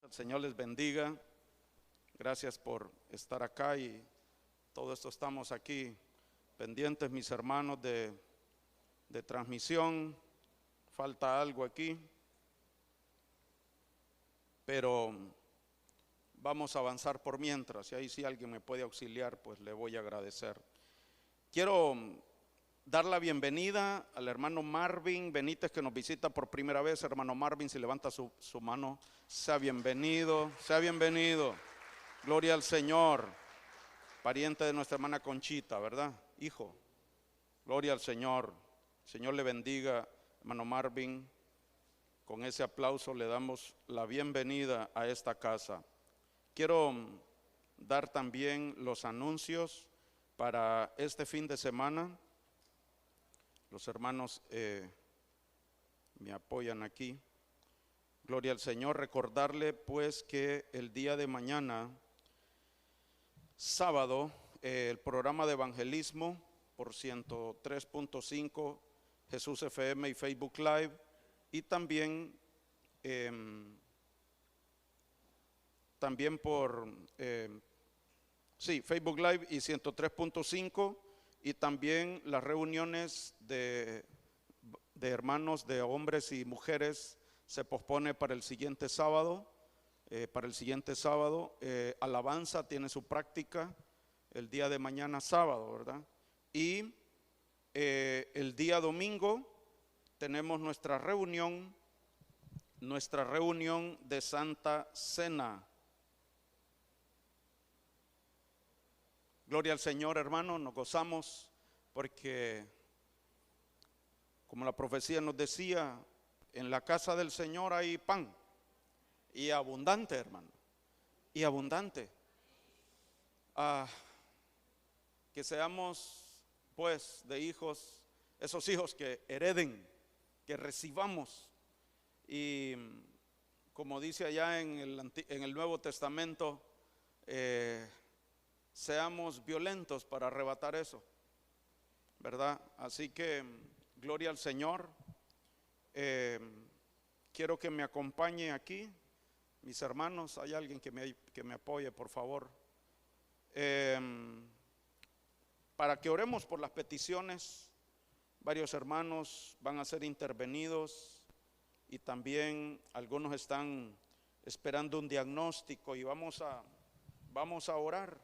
El Señor les bendiga. Gracias por estar acá y todo esto estamos aquí pendientes, mis hermanos, de transmisión. Falta algo aquí, pero vamos a avanzar por mientras. Y ahí si alguien me puede auxiliar, pues le voy a agradecer. Quiero dar la bienvenida al hermano Marvin Benítez, que nos visita por primera vez. Hermano Marvin, si levanta su mano, sea bienvenido, sea bienvenido. Gloria al Señor. Pariente de nuestra hermana Conchita, ¿verdad? Hijo. Gloria al Señor. El Señor le bendiga, hermano Marvin. Con ese aplauso le damos la bienvenida a esta casa. Quiero dar también los anuncios para este fin de semana. Los hermanos me apoyan aquí. Gloria al Señor. Recordarle pues que el día de mañana, sábado, el programa de evangelismo por 103.5 Jesús FM y Facebook Live, y también por Facebook Live y 103.5, y también las reuniones de hermanos, de hombres y mujeres, se pospone para el siguiente sábado. Alabanza tiene su práctica el día de mañana sábado, ¿verdad? Y el día domingo tenemos nuestra reunión de Santa Cena. Gloria al Señor, hermano, nos gozamos porque, como la profecía nos decía, en la casa del Señor hay pan, y abundante, hermano, y abundante. Que seamos pues de hijos, esos hijos que hereden, que recibamos, y como dice allá en el Nuevo Testamento, seamos violentos para arrebatar eso, ¿verdad? Así que gloria al Señor. Quiero que me acompañe aquí, mis hermanos. Hay alguien que me apoye, por favor, para que oremos por las peticiones. Varios hermanos van a ser intervenidos y también algunos están esperando un diagnóstico, y vamos a orar.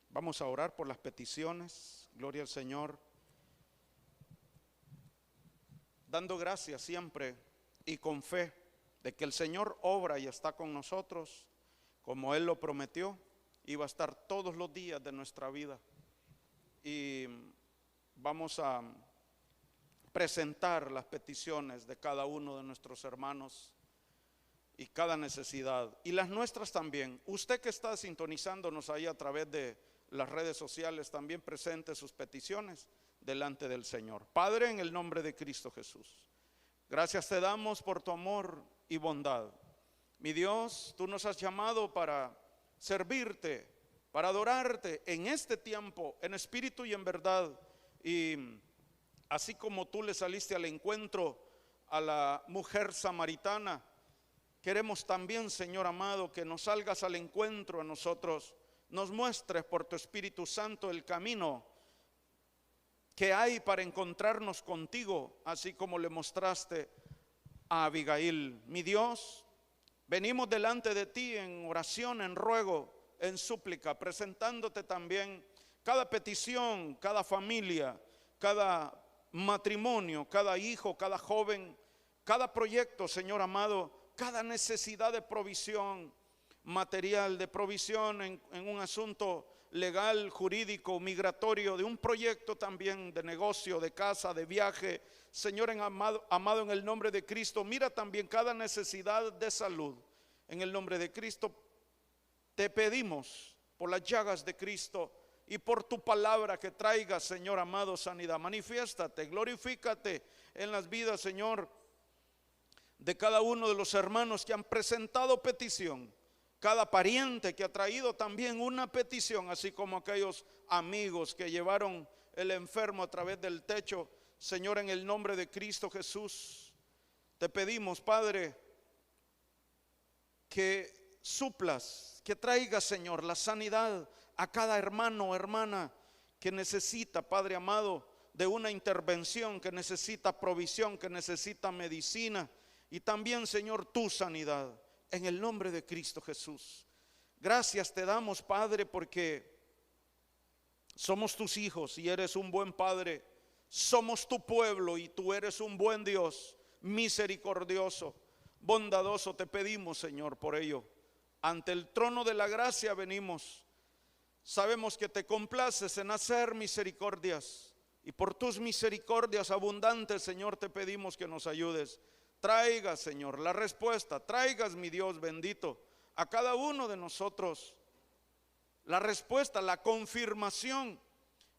Vamos a orar por las peticiones. Gloria al Señor. Dando gracias siempre y con fe de que el Señor obra y está con nosotros, como Él lo prometió. Iba a estar todos los días de nuestra vida. Y vamos a presentar las peticiones de cada uno de nuestros hermanos y cada necesidad, y las nuestras también. Usted que está sintonizándonos ahí a través de las redes sociales, también presente sus peticiones delante del Señor. Padre, en el nombre de Cristo Jesús, gracias te damos por tu amor y bondad. Mi Dios, tú nos has llamado para servirte, para adorarte en este tiempo, en espíritu y en verdad. Y así como tú le saliste al encuentro a la mujer samaritana, queremos también, Señor amado, que nos salgas al encuentro a nosotros, nos muestres por tu Espíritu Santo el camino que hay para encontrarnos contigo, así como le mostraste a Abigail. Mi Dios, venimos delante de ti en oración, en ruego, en súplica, presentándote también cada petición, cada familia, cada matrimonio, cada hijo, cada joven, cada proyecto, Señor amado, cada necesidad de provisión material, de provisión en un asunto legal, jurídico, migratorio, de un proyecto también de negocio, de casa, de viaje. Señor amado, en el nombre de Cristo, mira también cada necesidad de salud. En el nombre de Cristo te pedimos, por las llagas de Cristo y por tu palabra, que traiga, Señor amado, sanidad. Manifiéstate, glorifícate en las vidas, Señor, de cada uno de los hermanos que han presentado petición, cada pariente que ha traído también una petición, así como aquellos amigos que llevaron el enfermo a través del techo. Señor, en el nombre de Cristo Jesús, te pedimos, Padre, que suplas, que traigas, Señor, la sanidad a cada hermano o hermana que necesita, Padre amado, de una intervención, que necesita provisión, que necesita medicina, y también, Señor, tu sanidad, en el nombre de Cristo Jesús. Gracias te damos, Padre, porque somos tus hijos y eres un buen Padre. Somos tu pueblo y tú eres un buen Dios, misericordioso, bondadoso. Te pedimos, Señor, por ello. Ante el trono de la gracia venimos. Sabemos que te complaces en hacer misericordias, y por tus misericordias abundantes, Señor, te pedimos que nos ayudes. Traigas, Señor, la respuesta. Traigas, mi Dios bendito, a cada uno de nosotros la respuesta, la confirmación,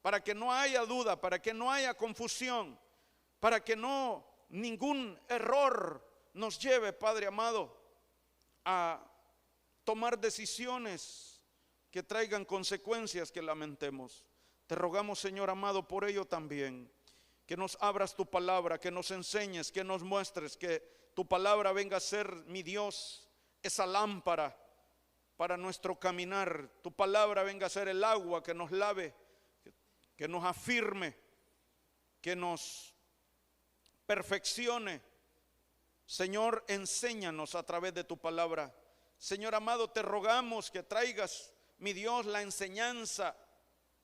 para que no haya duda, para que no haya confusión, para que no ningún error nos lleve, Padre amado, a tomar decisiones que traigan consecuencias que lamentemos. Te rogamos, Señor amado, por ello también, que nos abras tu palabra, que nos enseñes, que nos muestres, que tu palabra venga a ser, mi Dios, esa lámpara para nuestro caminar. Tu palabra venga a ser el agua que nos lave, que nos afirme, que nos perfeccione. Señor, enséñanos a través de tu palabra. Señor amado, te rogamos que traigas, mi Dios, la enseñanza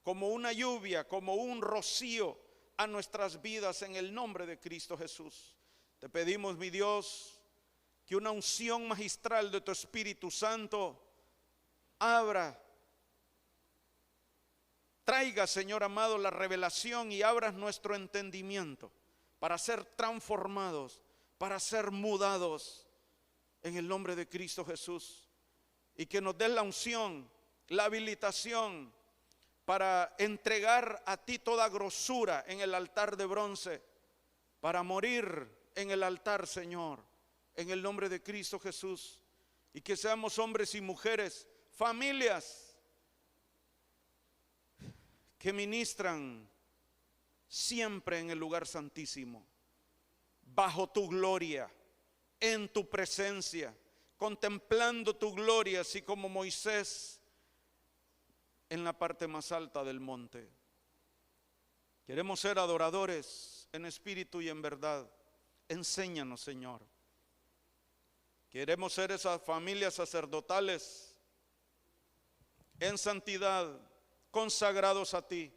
como una lluvia, como un rocío a nuestras vidas, en el nombre de Cristo Jesús. Te pedimos, mi Dios, que una unción magistral de tu Espíritu Santo abra, traiga, Señor amado, la revelación, y abras nuestro entendimiento para ser transformados, para ser mudados, en el nombre de Cristo Jesús. Y que nos des la unción, la habilitación para entregar a ti toda grosura en el altar de bronce, para morir en el altar, Señor, en el nombre de Cristo Jesús. Y que seamos hombres y mujeres, familias, que ministran siempre en el lugar santísimo, bajo tu gloria, en tu presencia, contemplando tu gloria, así como Moisés en la parte más alta del monte. Queremos ser adoradores en espíritu y en verdad. Enséñanos, Señor. Queremos ser esas familias sacerdotales en santidad, consagrados a ti,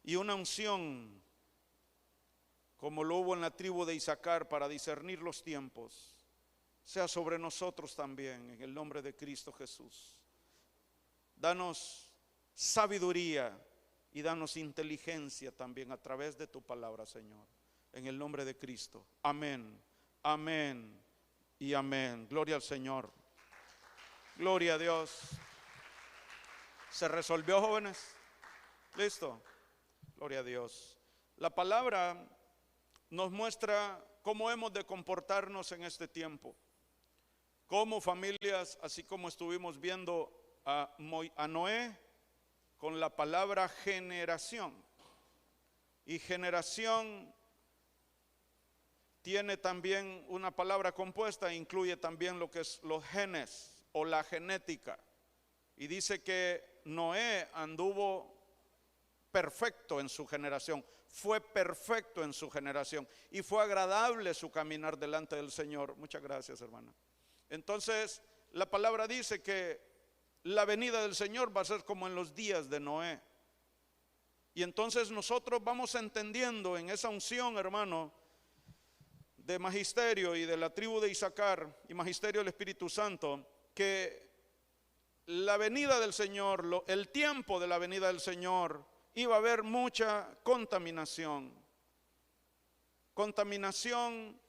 y una unción como lo hubo en la tribu de Isaacar para discernir los tiempos, sea sobre nosotros también, en el nombre de Cristo Jesús. Danos sabiduría y danos inteligencia también a través de tu palabra, Señor, en el nombre de Cristo. Amén, amén y amén. Gloria al Señor. Gloria a Dios. ¿Se resolvió, jóvenes? ¿Listo? Gloria a Dios. La palabra nos muestra cómo hemos de comportarnos en este tiempo, como familias, así como estuvimos viendo a Noé con la palabra generación. Y generación tiene también una palabra compuesta, incluye también lo que es los genes o la genética. Y dice que Noé anduvo perfecto en su generación, fue perfecto en su generación, y fue agradable su caminar delante del Señor. Muchas gracias, hermana. Entonces, la palabra dice que la venida del Señor va a ser como en los días de Noé. Y entonces nosotros vamos entendiendo en esa unción, hermano, de magisterio y de la tribu de Isaacar y magisterio del Espíritu Santo, que la venida del Señor, el tiempo de la venida del Señor, iba a haber mucha contaminación. Contaminación,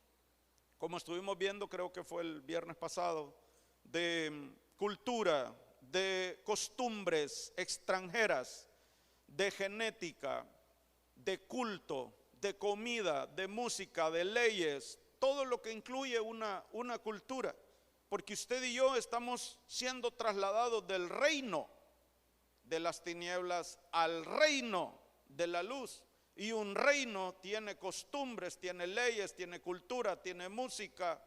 como estuvimos viendo, creo que fue el viernes pasado, de cultura, de costumbres extranjeras, de genética, de culto, de comida, de música, de leyes, todo lo que incluye una cultura. Porque usted y yo estamos siendo trasladados del reino de las tinieblas al reino de la luz. Y un reino tiene costumbres, tiene leyes, tiene cultura, tiene música,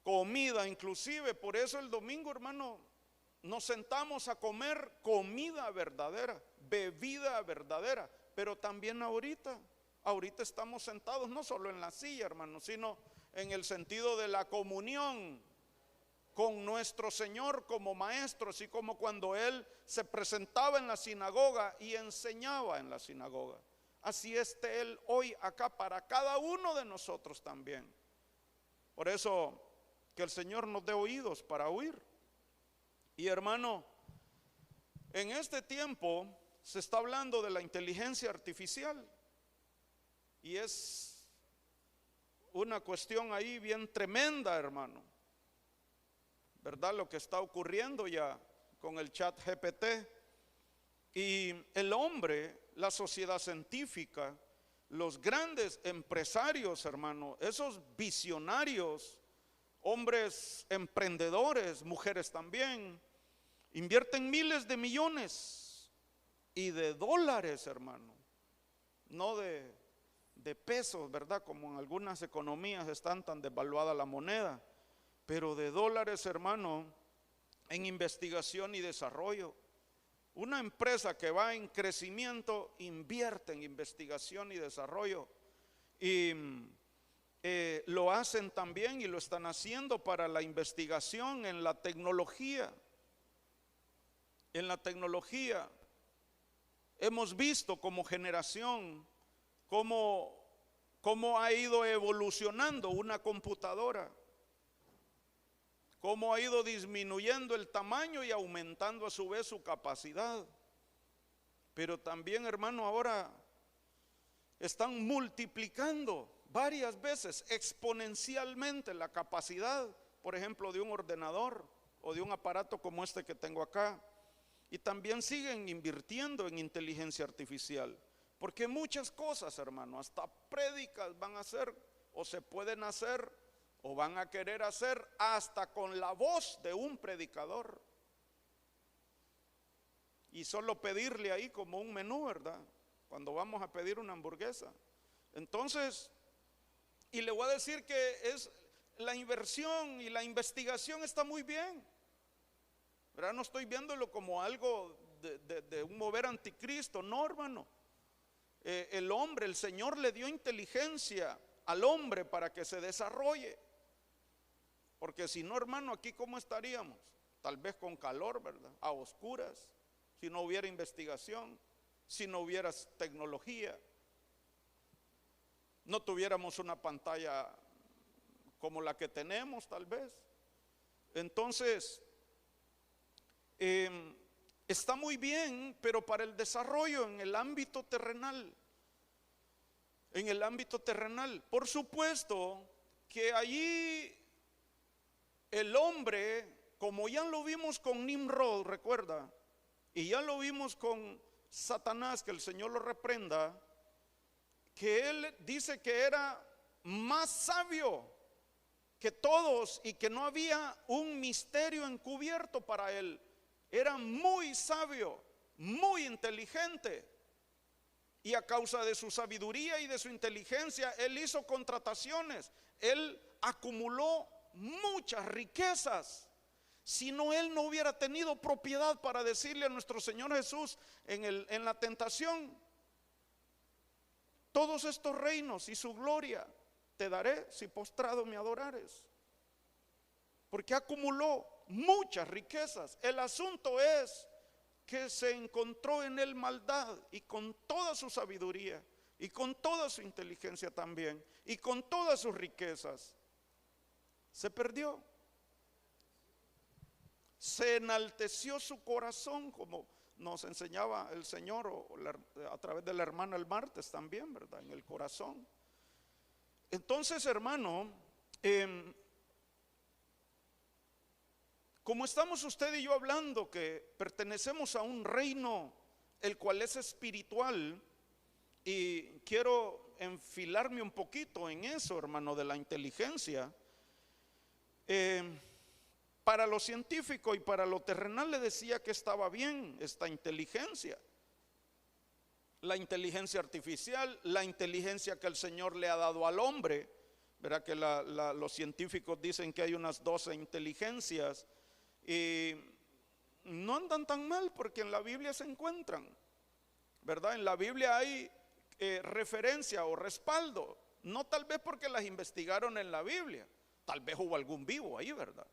comida inclusive. Por eso el domingo, hermano, nos sentamos a comer comida verdadera, bebida verdadera. Pero también ahorita estamos sentados no solo en la silla, hermano, sino en el sentido de la comunión con nuestro Señor como maestro, así como cuando Él se presentaba en la sinagoga y enseñaba en la sinagoga. Así esté Él hoy acá para cada uno de nosotros también. Por eso que el Señor nos dé oídos para oír. Y hermano, en este tiempo se está hablando de la inteligencia artificial. Y es una cuestión ahí bien tremenda, hermano. ¿Verdad? Lo que está ocurriendo ya con el chat GPT. Y el hombre, la sociedad científica, los grandes empresarios, hermano, esos visionarios, hombres emprendedores, mujeres también, invierten miles de millones y de dólares, hermano, no de pesos, ¿verdad? Como en algunas economías están tan devaluada la moneda, pero de dólares, hermano, en investigación y desarrollo. Una empresa que va en crecimiento invierte en investigación y desarrollo, y lo hacen también y lo están haciendo para la investigación en la tecnología. En la tecnología hemos visto como generación cómo ha ido evolucionando una computadora, cómo ha ido disminuyendo el tamaño y aumentando a su vez su capacidad. Pero también, hermano, ahora están multiplicando varias veces exponencialmente la capacidad, por ejemplo, de un ordenador o de un aparato como este que tengo acá. Y también siguen invirtiendo en inteligencia artificial, porque muchas cosas, hermano, hasta prédicas van a hacer o se pueden hacer o van a querer hacer hasta con la voz de un predicador. Y solo pedirle ahí como un menú, ¿verdad? Cuando vamos a pedir una hamburguesa. Entonces, y le voy a decir que es la inversión y la investigación está muy bien, ¿verdad? No estoy viéndolo como algo de un mover anticristo, no, hermano. El hombre, el Señor le dio inteligencia al hombre para que se desarrolle. Porque si no, hermano, aquí ¿cómo estaríamos? Tal vez con calor, ¿verdad? A oscuras, si no hubiera investigación, si no hubiera tecnología, no tuviéramos una pantalla como la que tenemos tal vez. Entonces, está muy bien, pero para el desarrollo en el ámbito terrenal, por supuesto que allí el hombre, como ya lo vimos con Nimrod, recuerda, y ya lo vimos con Satanás, que el Señor lo reprenda, que él dice que era más sabio que todos y que no había un misterio encubierto para él. Era muy sabio, muy inteligente, y a causa de su sabiduría y de su inteligencia, él hizo contrataciones, él acumuló muchas riquezas. Si no, él no hubiera tenido propiedad para decirle a nuestro Señor Jesús en la tentación: todos estos reinos y su gloria te daré si postrado me adorares. Porque acumuló muchas riquezas. El asunto es que se encontró en él maldad, y con toda su sabiduría y con toda su inteligencia también y con todas sus riquezas se perdió. Se enalteció su corazón, como nos enseñaba el Señor a través de la hermana el martes también, ¿verdad? En el corazón. Entonces, hermano, como estamos usted y yo hablando que pertenecemos a un reino el cual es espiritual, y quiero enfilarme un poquito en eso, hermano, de la inteligencia. Para lo científico y para lo terrenal le decía que estaba bien esta inteligencia. La inteligencia artificial, la inteligencia que el Señor le ha dado al hombre. Verá que los científicos dicen que hay unas 12 inteligencias y no andan tan mal porque en la Biblia se encuentran, ¿verdad? En la Biblia hay referencia o respaldo, no tal vez porque las investigaron en la Biblia, tal vez hubo algún vivo ahí, ¿verdad?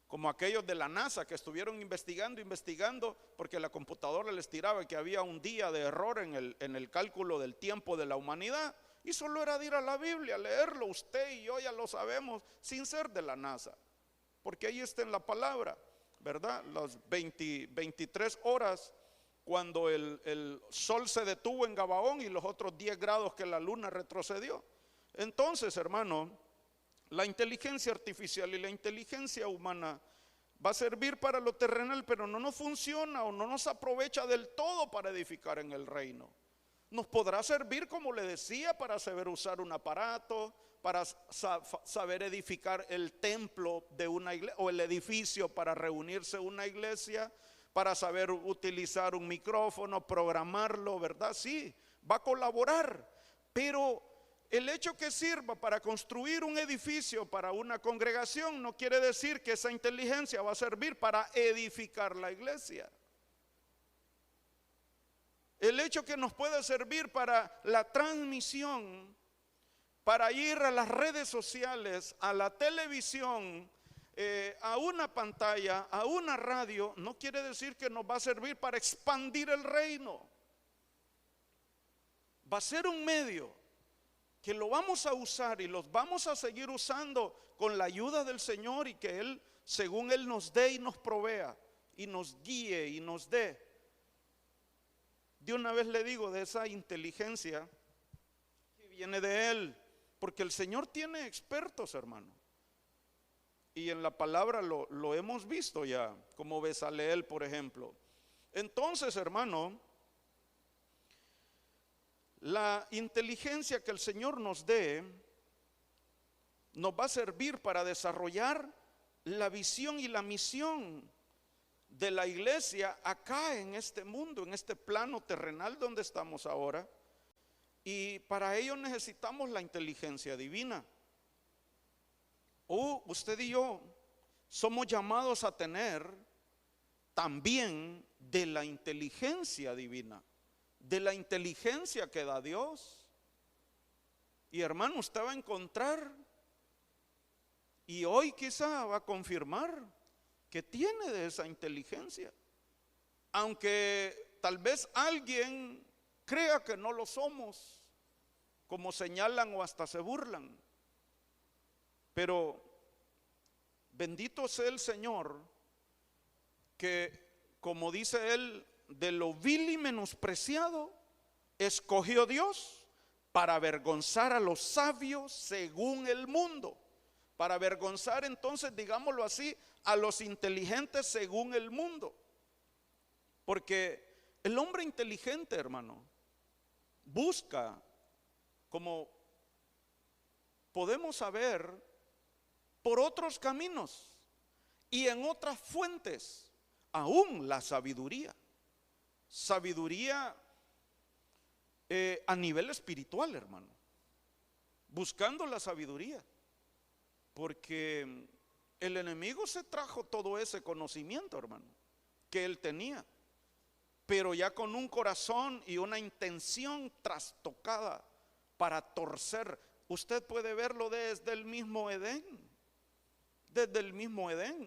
Como aquellos de la NASA que estuvieron investigando porque la computadora les tiraba que había un día de error en el cálculo del tiempo de la humanidad. Y solo era de ir a la Biblia, leerlo. Usted y yo ya lo sabemos sin ser de la NASA, porque ahí está en la palabra, ¿verdad? Las 23 horas cuando el sol se detuvo en Gabaón y los otros 10 grados que la luna retrocedió. Entonces, hermano, la inteligencia artificial y la inteligencia humana va a servir para lo terrenal, pero no nos funciona o no nos aprovecha del todo para edificar en el reino. Nos podrá servir, como le decía, para saber usar un aparato, para saber edificar el templo de una iglesia o el edificio para reunirse una iglesia, para saber utilizar un micrófono, programarlo, ¿verdad? Sí, va a colaborar, pero el hecho que sirva para construir un edificio para una congregación no quiere decir que esa inteligencia va a servir para edificar la iglesia. El hecho que nos puede servir para la transmisión, para ir a las redes sociales, a la televisión, a una pantalla, a una radio, no quiere decir que nos va a servir para expandir el reino. Va a ser un medio que lo vamos a usar y los vamos a seguir usando con la ayuda del Señor y que Él, según Él nos dé y nos provea y nos guíe y nos dé. De una vez le digo de esa inteligencia que viene de Él, porque el Señor tiene expertos, hermano. Y en la palabra lo hemos visto ya, como Bezaleel, por ejemplo. Entonces, hermano, la inteligencia que el Señor nos dé nos va a servir para desarrollar la visión y la misión de la iglesia acá en este mundo, en este plano terrenal donde estamos ahora. Y para ello necesitamos la inteligencia divina. Usted y yo somos llamados a tener también de la inteligencia divina, de la inteligencia que da Dios. Y hermano, usted va a encontrar, y hoy quizá va a confirmar que tiene de esa inteligencia, aunque tal vez alguien crea que no lo somos, como señalan o hasta se burlan. Pero bendito sea el Señor, que como dice Él, de lo vil y menospreciado escogió Dios para avergonzar a los sabios según el mundo, para avergonzar entonces, digámoslo así, a los inteligentes según el mundo. Porque el hombre inteligente, hermano, busca, como podemos saber, por otros caminos y en otras fuentes, aún la sabiduría. Sabiduría a nivel espiritual, hermano, buscando la sabiduría, porque el enemigo se trajo todo ese conocimiento, hermano, que él tenía, pero ya con un corazón y una intención trastocada para torcer. Usted puede verlo desde el mismo Edén,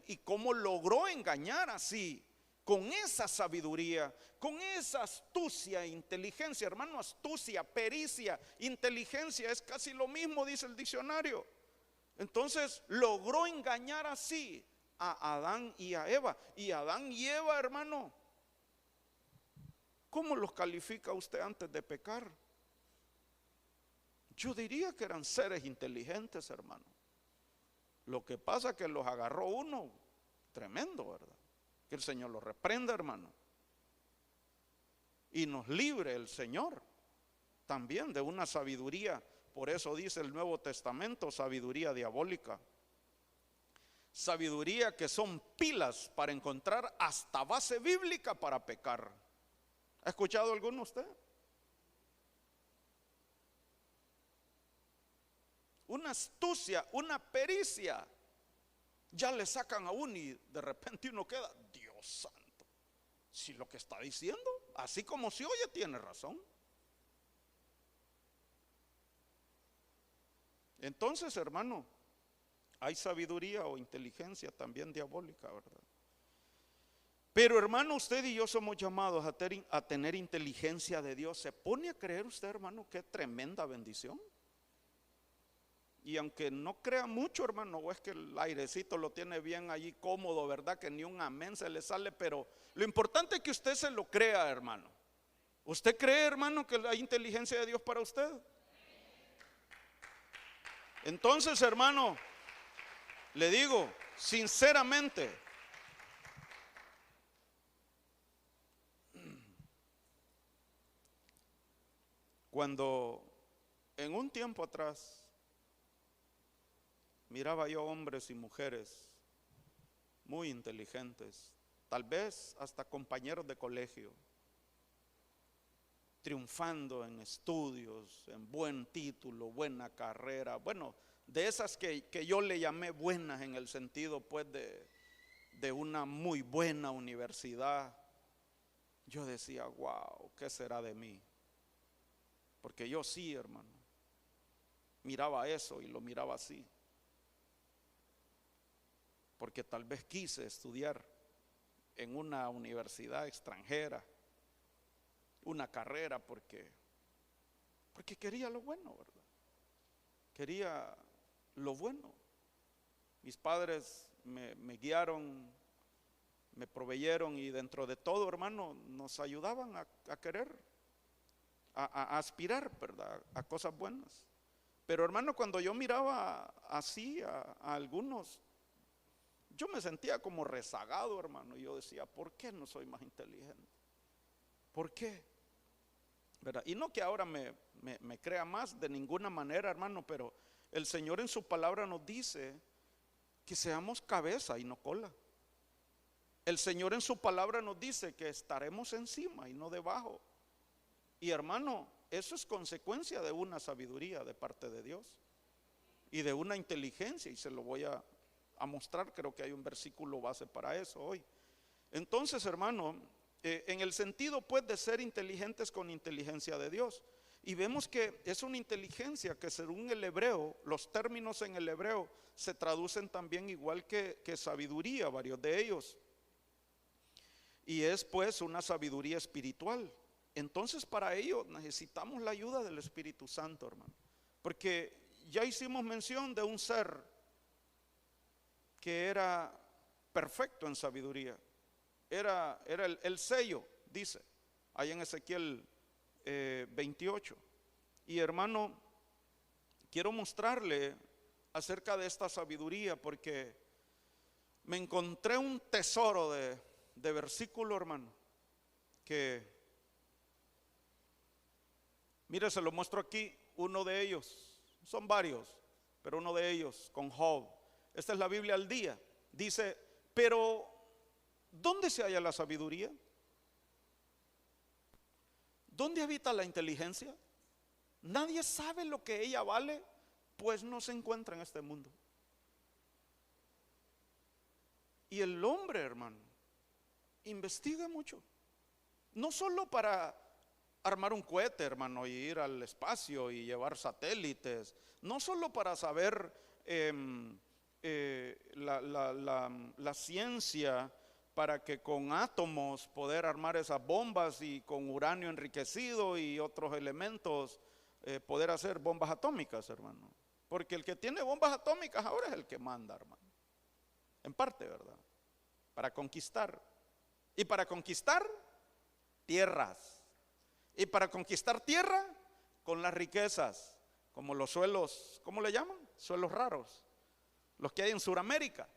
y cómo logró engañar así, con esa sabiduría, con esa astucia e inteligencia. Hermano, astucia, pericia, inteligencia es casi lo mismo, dice el diccionario. Entonces logró engañar así a Adán y a Eva. Y Adán y Eva, hermano, ¿cómo los califica usted antes de pecar? Yo diría que eran seres inteligentes, hermano. Lo que pasa es que los agarró uno tremendo, ¿verdad? Que el Señor los reprenda, hermano, y nos libre el Señor. también de una sabiduría. Por eso dice el Nuevo Testamento, sabiduría diabólica. Sabiduría que son pilas para encontrar hasta base bíblica para pecar. ¿Ha escuchado alguno usted? Una astucia, una pericia. Ya le sacan a uno y de repente uno queda, Dios santo, si lo que está diciendo, así como se oye, tiene razón. Entonces, hermano, hay sabiduría o inteligencia también diabólica, ¿verdad? Pero hermano, usted y yo somos llamados a tener inteligencia de Dios. ¿Se pone a creer usted, hermano, qué tremenda bendición? Y aunque no crea mucho, hermano, o es que el airecito lo tiene bien allí cómodo, ¿verdad? Que ni un amén se le sale, pero lo importante es que usted se lo crea, hermano. ¿Usted cree, hermano, que hay inteligencia de Dios para usted? Entonces, hermano, le digo sinceramente, cuando en un tiempo atrás miraba yo hombres y mujeres muy inteligentes, tal vez hasta compañeros de colegio, triunfando en estudios, en buen título, buena carrera, bueno, de esas que yo le llamé buenas en el sentido pues de una muy buena universidad. Yo decía, wow, ¿qué será de mí? Porque yo sí, hermano, miraba eso y lo miraba así. Porque tal vez quise estudiar en una universidad extranjera, una carrera, porque quería lo bueno, ¿verdad? Quería lo bueno. Mis padres me guiaron, me proveyeron y dentro de todo, hermano, nos ayudaban a querer, a aspirar, ¿verdad? A cosas buenas. Pero hermano, cuando yo miraba así a algunos, yo me sentía como rezagado, hermano. Y yo decía, ¿por qué no soy más inteligente? ¿Por qué? ¿Verdad? Y no que ahora me crea más de ninguna manera, hermano, pero el Señor en su palabra nos dice que seamos cabeza y no cola. El Señor en su palabra nos dice que estaremos encima y no debajo. Y hermano, eso es consecuencia de una sabiduría de parte de Dios y de una inteligencia, y se lo voy a mostrar. Creo que hay un versículo base para eso hoy. Entonces, hermano, en el sentido pues de ser inteligentes con inteligencia de Dios, y vemos que es una inteligencia que según el hebreo, los términos en el hebreo se traducen también igual que sabiduría, varios de ellos, y es pues una sabiduría espiritual. Entonces para ello necesitamos la ayuda del Espíritu Santo, hermano, porque ya hicimos mención de un ser que era perfecto en sabiduría. Era el sello, dice, ahí en Ezequiel 28. Y hermano, quiero mostrarle acerca de esta sabiduría, porque me encontré un tesoro de versículo, hermano, que, mire, se lo muestro aquí, uno de ellos, son varios, pero uno de ellos con Job. Esta es la Biblia al día. Dice, pero ¿dónde se halla la sabiduría? ¿Dónde habita la inteligencia? Nadie sabe lo que ella vale, pues no se encuentra en este mundo. Y el hombre, hermano, investiga mucho. No solo para armar un cohete, hermano, y ir al espacio y llevar satélites. No solo para saber la ciencia para que con átomos poder armar esas bombas y con uranio enriquecido y otros elementos poder hacer bombas atómicas, hermano. Porque el que tiene bombas atómicas ahora es el que manda, hermano. En parte, ¿verdad? Para conquistar. Y para conquistar tierras. Y para conquistar tierra con las riquezas, como los suelos, ¿cómo le llaman? Suelos raros, los que hay en Sudamérica.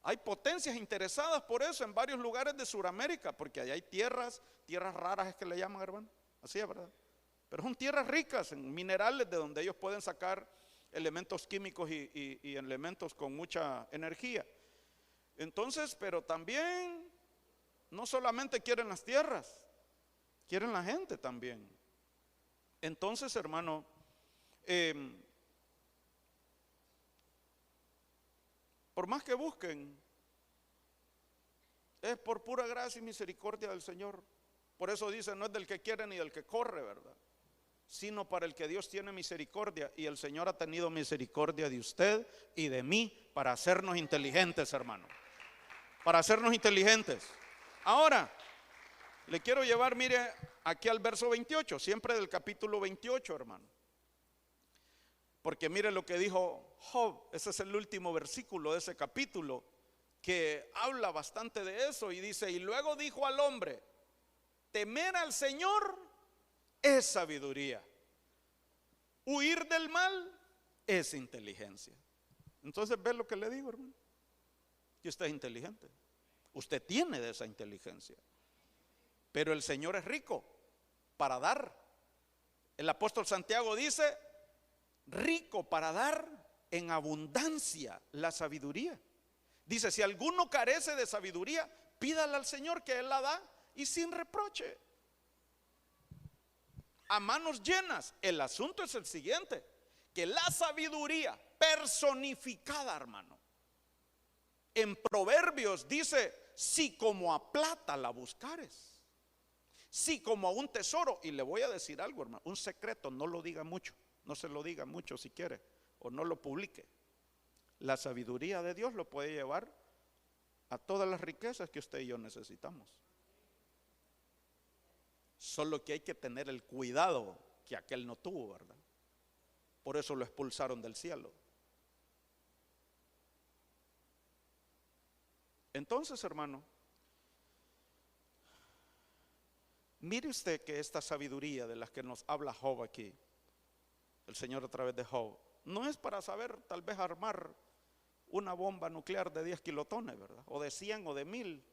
Hay potencias interesadas por eso en varios lugares de Sudamérica, porque allá hay tierras raras, es que le llaman, hermano. Así es, ¿verdad? pero son tierras ricas en minerales de donde ellos pueden sacar elementos químicos y elementos con mucha energía. Entonces, pero también no solamente quieren las tierras, quieren la gente también. Entonces, hermano, por más que busquen, es por pura gracia y misericordia del Señor. Por eso dice, no es del que quiere ni del que corre, ¿verdad? Sino para el que Dios tiene misericordia. Y el Señor ha tenido misericordia de usted y de mí para hacernos inteligentes, hermano. Para hacernos inteligentes. Ahora, le quiero llevar, mire, aquí al verso 28, siempre del capítulo 28, hermano. Porque mire lo que dijo Job, ese es el último versículo de ese capítulo, que habla bastante de eso y dice, y luego dijo al hombre, temer al Señor es sabiduría, huir del mal es inteligencia. Entonces, ¿ve lo que le digo, hermano? Que usted es inteligente, usted tiene de esa inteligencia, pero el Señor es rico para dar. El apóstol Santiago dice, rico para dar en abundancia la sabiduría. Dice, si alguno carece de sabiduría, pídala al Señor que Él la da y sin reproche, a manos llenas. El asunto es el siguiente, que la sabiduría personificada, hermano, en Proverbios dice, si como a plata la buscares, si como a un tesoro. Y le voy a decir algo, hermano, un secreto, no lo diga mucho, no se lo diga mucho si quiere, o no lo publique. La sabiduría de Dios lo puede llevar a todas las riquezas que usted y yo necesitamos. Solo que hay que tener el cuidado que aquel no tuvo, ¿verdad? Por eso lo expulsaron del cielo. Entonces, hermano, mire usted que esta sabiduría de la que nos habla Job aquí, el Señor a través de Job, no es para saber tal vez armar una bomba nuclear de 10 kilotones, ¿verdad? O de 100 o de 1000.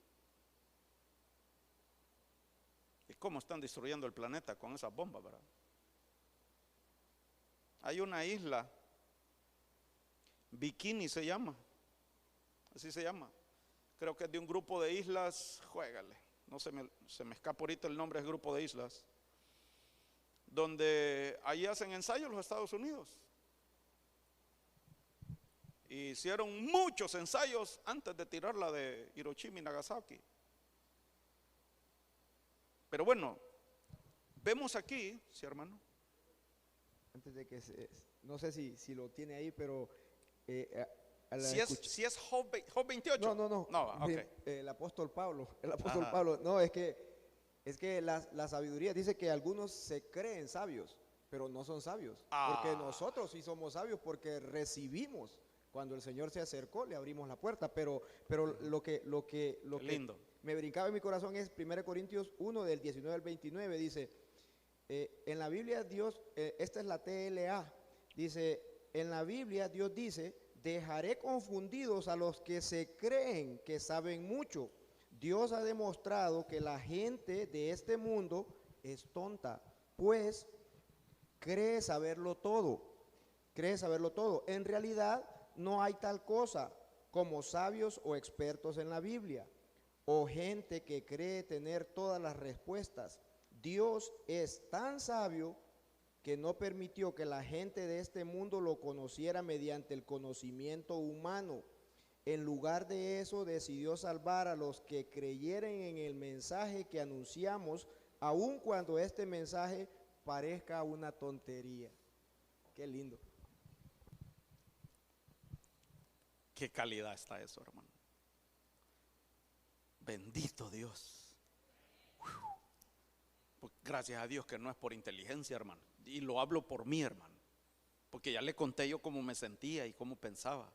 ¿Y cómo están destruyendo el planeta con esas bombas, verdad? Hay una isla, Bikini se llama, así se llama. Creo que es de un grupo de islas, juégale, no se me escapa ahorita el nombre del grupo de islas, donde allí hacen ensayos los Estados Unidos. Hicieron muchos ensayos antes de tirarla de Hiroshima y Nagasaki. Pero bueno, vemos aquí, sí, hermano. Antes de que no sé si lo tiene ahí, pero si es Job 28. No, okay. El apóstol Pablo, no, es que la sabiduría dice que algunos se creen sabios, pero no son sabios, porque nosotros sí somos sabios porque recibimos. Cuando el Señor se acercó, le abrimos la puerta, pero lo que lindo me brincaba en mi corazón es 1 Corintios 1 del 19 al 29, dice, en la Biblia Dios, esta es la TLA, dice, en la Biblia Dios dice, dejaré confundidos a los que se creen que saben mucho. Dios ha demostrado que la gente de este mundo es tonta, pues cree saberlo todo. En realidad no hay tal cosa como sabios o expertos en la Biblia, o gente que cree tener todas las respuestas. Dios es tan sabio que no permitió que la gente de este mundo lo conociera mediante el conocimiento humano. En lugar de eso, decidió salvar a los que creyeran en el mensaje que anunciamos, aun cuando este mensaje parezca una tontería. Qué lindo. Qué calidad está eso, hermano. Bendito Dios. Pues gracias a Dios que no es por inteligencia, hermano. Y lo hablo por mí, hermano. Porque ya le conté yo cómo me sentía y cómo pensaba.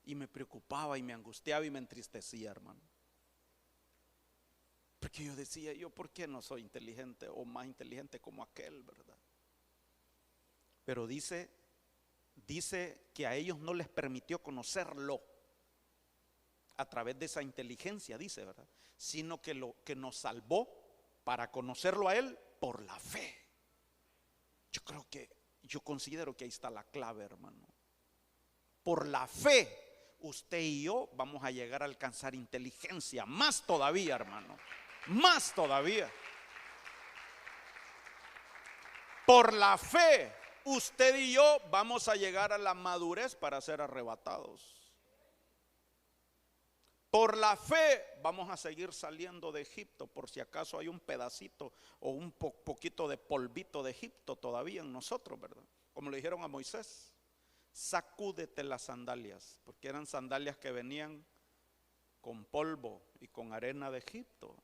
Y me preocupaba y me angustiaba y me entristecía, hermano. Porque yo decía, yo ¿por qué no soy inteligente o más inteligente como aquel, verdad? Pero dice que a ellos no les permitió conocerlo a través de esa inteligencia, dice, ¿verdad? Sino que nos salvó para conocerlo a Él por la fe. Yo considero que ahí está la clave, hermano. Por la fe, usted y yo vamos a llegar a alcanzar inteligencia, más todavía, hermano, más todavía. Por la fe, usted y yo vamos a llegar a la madurez para ser arrebatados. Por la fe vamos a seguir saliendo de Egipto, por si acaso hay un pedacito o un poquito de polvito de Egipto todavía en nosotros, ¿verdad? Como le dijeron a Moisés, sacúdete las sandalias, porque eran sandalias que venían con polvo y con arena de Egipto.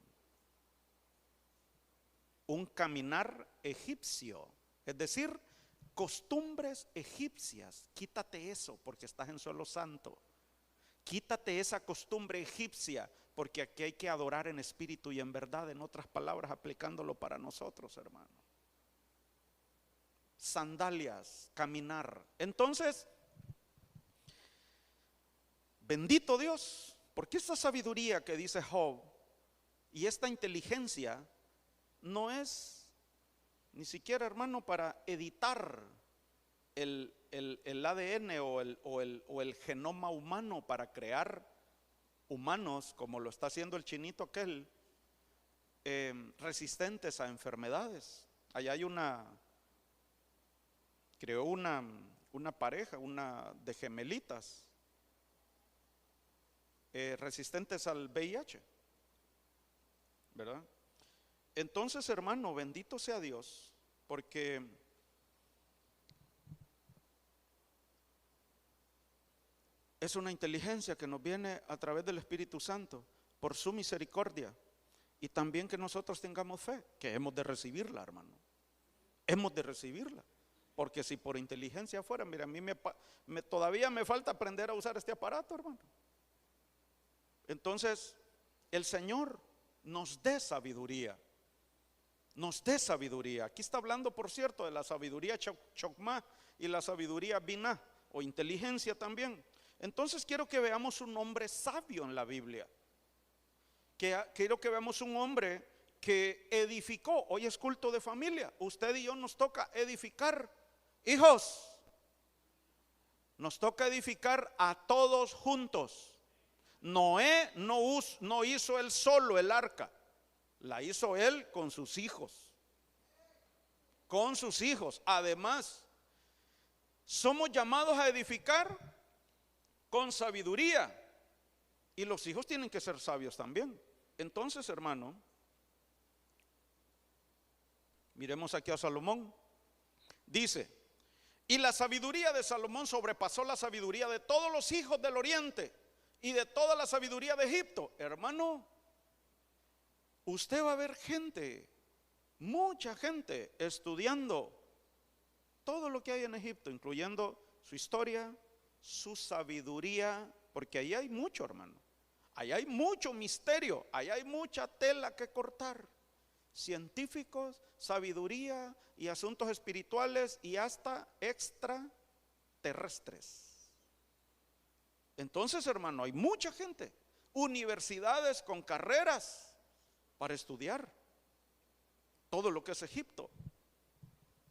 Un caminar egipcio, es decir, costumbres egipcias. Quítate eso porque estás en suelo santo. Quítate esa costumbre egipcia, porque aquí hay que adorar en espíritu y en verdad, en otras palabras, aplicándolo para nosotros, hermano. Sandalias, caminar. Entonces, bendito Dios, porque esta sabiduría que dice Job y esta inteligencia no es ni siquiera, hermano, para editar el ADN o el genoma humano para crear humanos, como lo está haciendo el chinito aquel, resistentes a enfermedades. Allá hay creó una pareja, una de gemelitas, resistentes al VIH, ¿verdad? Entonces, hermano, bendito sea Dios, porque es una inteligencia que nos viene a través del Espíritu Santo, por su misericordia, y también que nosotros tengamos fe, que hemos de recibirla, hermano. Hemos de recibirla, porque si por inteligencia fuera, mira, a mí todavía me falta aprender a usar este aparato, hermano. Entonces, el Señor nos dé sabiduría. Nos dé sabiduría. Aquí está hablando, por cierto, de la sabiduría chokmah y la sabiduría binah, o inteligencia también. Entonces quiero que veamos un hombre sabio en la Biblia. Quiero que veamos un hombre que edificó. Hoy es culto de familia. Usted y yo nos toca edificar. Hijos, nos toca edificar a todos juntos. Noé no hizo él solo el arca. La hizo él con sus hijos. Con sus hijos. Además, somos llamados a edificar con sabiduría. Y los hijos tienen que ser sabios también. Entonces, hermano, miremos aquí a Salomón. Dice, y la sabiduría de Salomón sobrepasó la sabiduría de todos los hijos del oriente y de toda la sabiduría de Egipto. Hermano, usted va a ver gente, mucha gente estudiando todo lo que hay en Egipto, incluyendo su historia, su sabiduría, porque ahí hay mucho, hermano. Ahí hay mucho misterio, ahí hay mucha tela que cortar. Científicos, sabiduría y asuntos espirituales y hasta extraterrestres. Entonces, hermano, hay mucha gente, universidades con carreras para estudiar todo lo que es Egipto.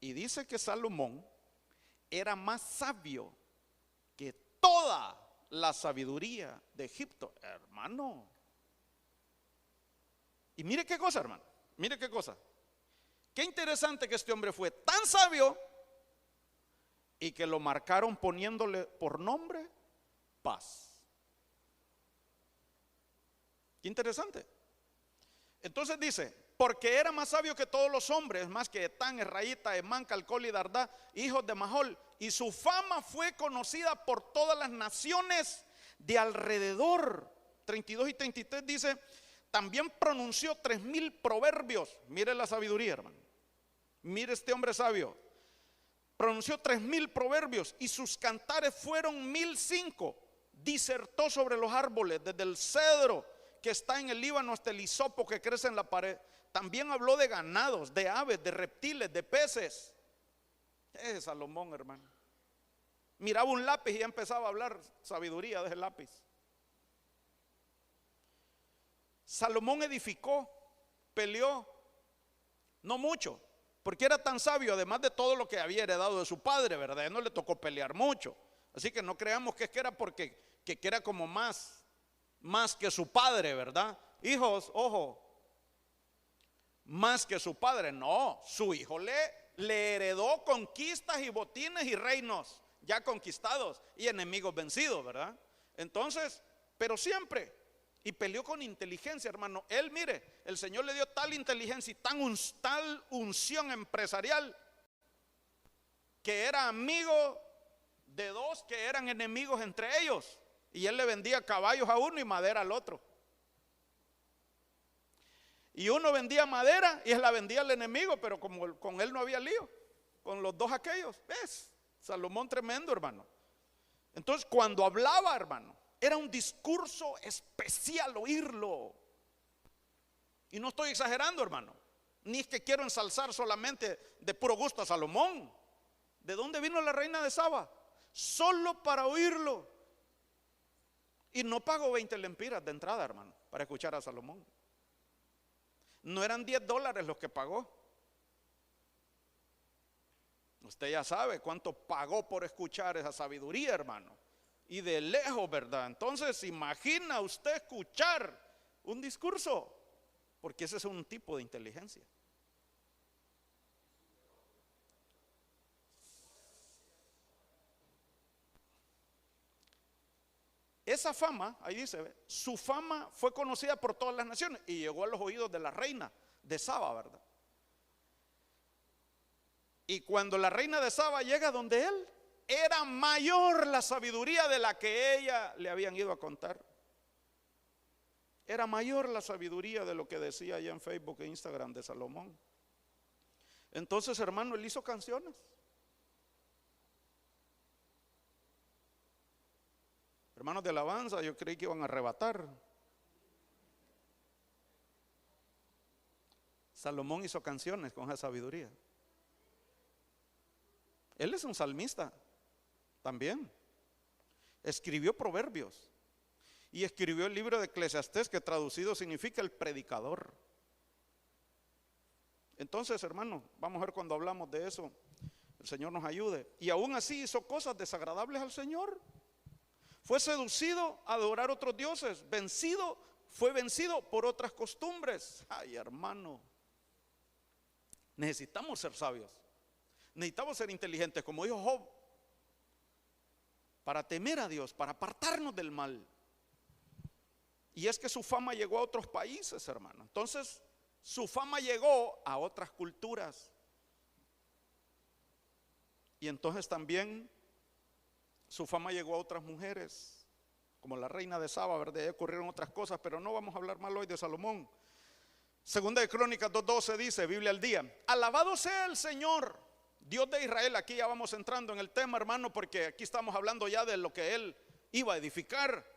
Y dice que Salomón era más sabio que toda la sabiduría de Egipto, hermano. Y mire qué cosa, hermano, mire qué cosa. Qué interesante que este hombre fue tan sabio y que lo marcaron poniéndole por nombre paz. Qué interesante. Entonces dice, porque era más sabio que todos los hombres, más que Etán, Esraíta, Emán, Calcol y Dardá, hijos de Mahol, y su fama fue conocida por todas las naciones de alrededor. 32 y 33 dice, también pronunció 3000 proverbios. Mire la sabiduría, hermano. Mire este hombre sabio. Pronunció 3000 proverbios y sus cantares fueron 1005. Disertó sobre los árboles, desde el cedro que está en el Líbano hasta el hisopo que crece en la pared. También habló de ganados, de aves, de reptiles, de peces. Es Salomón, hermano. Miraba un lápiz y ya empezaba a hablar sabiduría de ese lápiz. Salomón edificó, peleó, no mucho, porque era tan sabio, además de todo lo que había heredado de su padre, ¿verdad? No le tocó pelear mucho. Así que no creamos que era porque que era como más que su padre, ¿verdad? Hijos, ojo, más que su padre. No, su hijo le heredó conquistas y botines y reinos ya conquistados y enemigos vencidos, ¿verdad? Entonces, pero siempre, y peleó con inteligencia, hermano. Él, mire, el Señor le dio tal inteligencia y tal unción empresarial, que era amigo de dos que eran enemigos entre ellos, y él le vendía caballos a uno y madera al otro. Y uno vendía madera y él la vendía al enemigo, pero como con él no había lío, con los dos aquellos. ¿Ves? Salomón tremendo, hermano. Entonces, cuando hablaba, hermano, era un discurso especial oírlo. Y no estoy exagerando, hermano. Ni es que quiero ensalzar solamente de puro gusto a Salomón. ¿De dónde vino la reina de Saba? Solo para oírlo. Y no pagó 20 lempiras de entrada, hermano, para escuchar a Salomón. No eran $10 los que pagó. Usted ya sabe cuánto pagó por escuchar esa sabiduría, hermano. Y de lejos, ¿verdad? Entonces, imagina usted escuchar un discurso, porque ese es un tipo de inteligencia. Esa fama, ahí dice, su fama fue conocida por todas las naciones y llegó a los oídos de la reina de Saba, ¿verdad? Y cuando la reina de Saba llega donde él, era mayor la sabiduría de la que ella le habían ido a contar. Era mayor la sabiduría de lo que decía allá en Facebook e Instagram de Salomón. Entonces, hermano, él hizo canciones. Hermanos de alabanza, yo creí que iban a arrebatar. Salomón hizo canciones con esa sabiduría. Él es un salmista también. Escribió proverbios y escribió el libro de Eclesiastés, que traducido significa el predicador. Entonces, hermano, vamos a ver cuando hablamos de eso, el Señor nos ayude. Y aún así hizo cosas desagradables al Señor. Fue seducido a adorar otros dioses, fue vencido por otras costumbres. Ay, hermano, necesitamos ser sabios, necesitamos ser inteligentes, como dijo Job, para temer a Dios, para apartarnos del mal. Y es que su fama llegó a otros países, hermano. Entonces, su fama llegó a otras culturas. Y entonces también su fama llegó a otras mujeres, como la reina de Saba, ¿verdad? Ya ocurrieron otras cosas, pero no vamos a hablar mal hoy de Salomón. Segunda de Crónicas 2:12 dice, Biblia al día: alabado sea el Señor, Dios de Israel. Aquí ya vamos entrando en el tema, hermano, porque aquí estamos hablando ya de lo que él iba a edificar,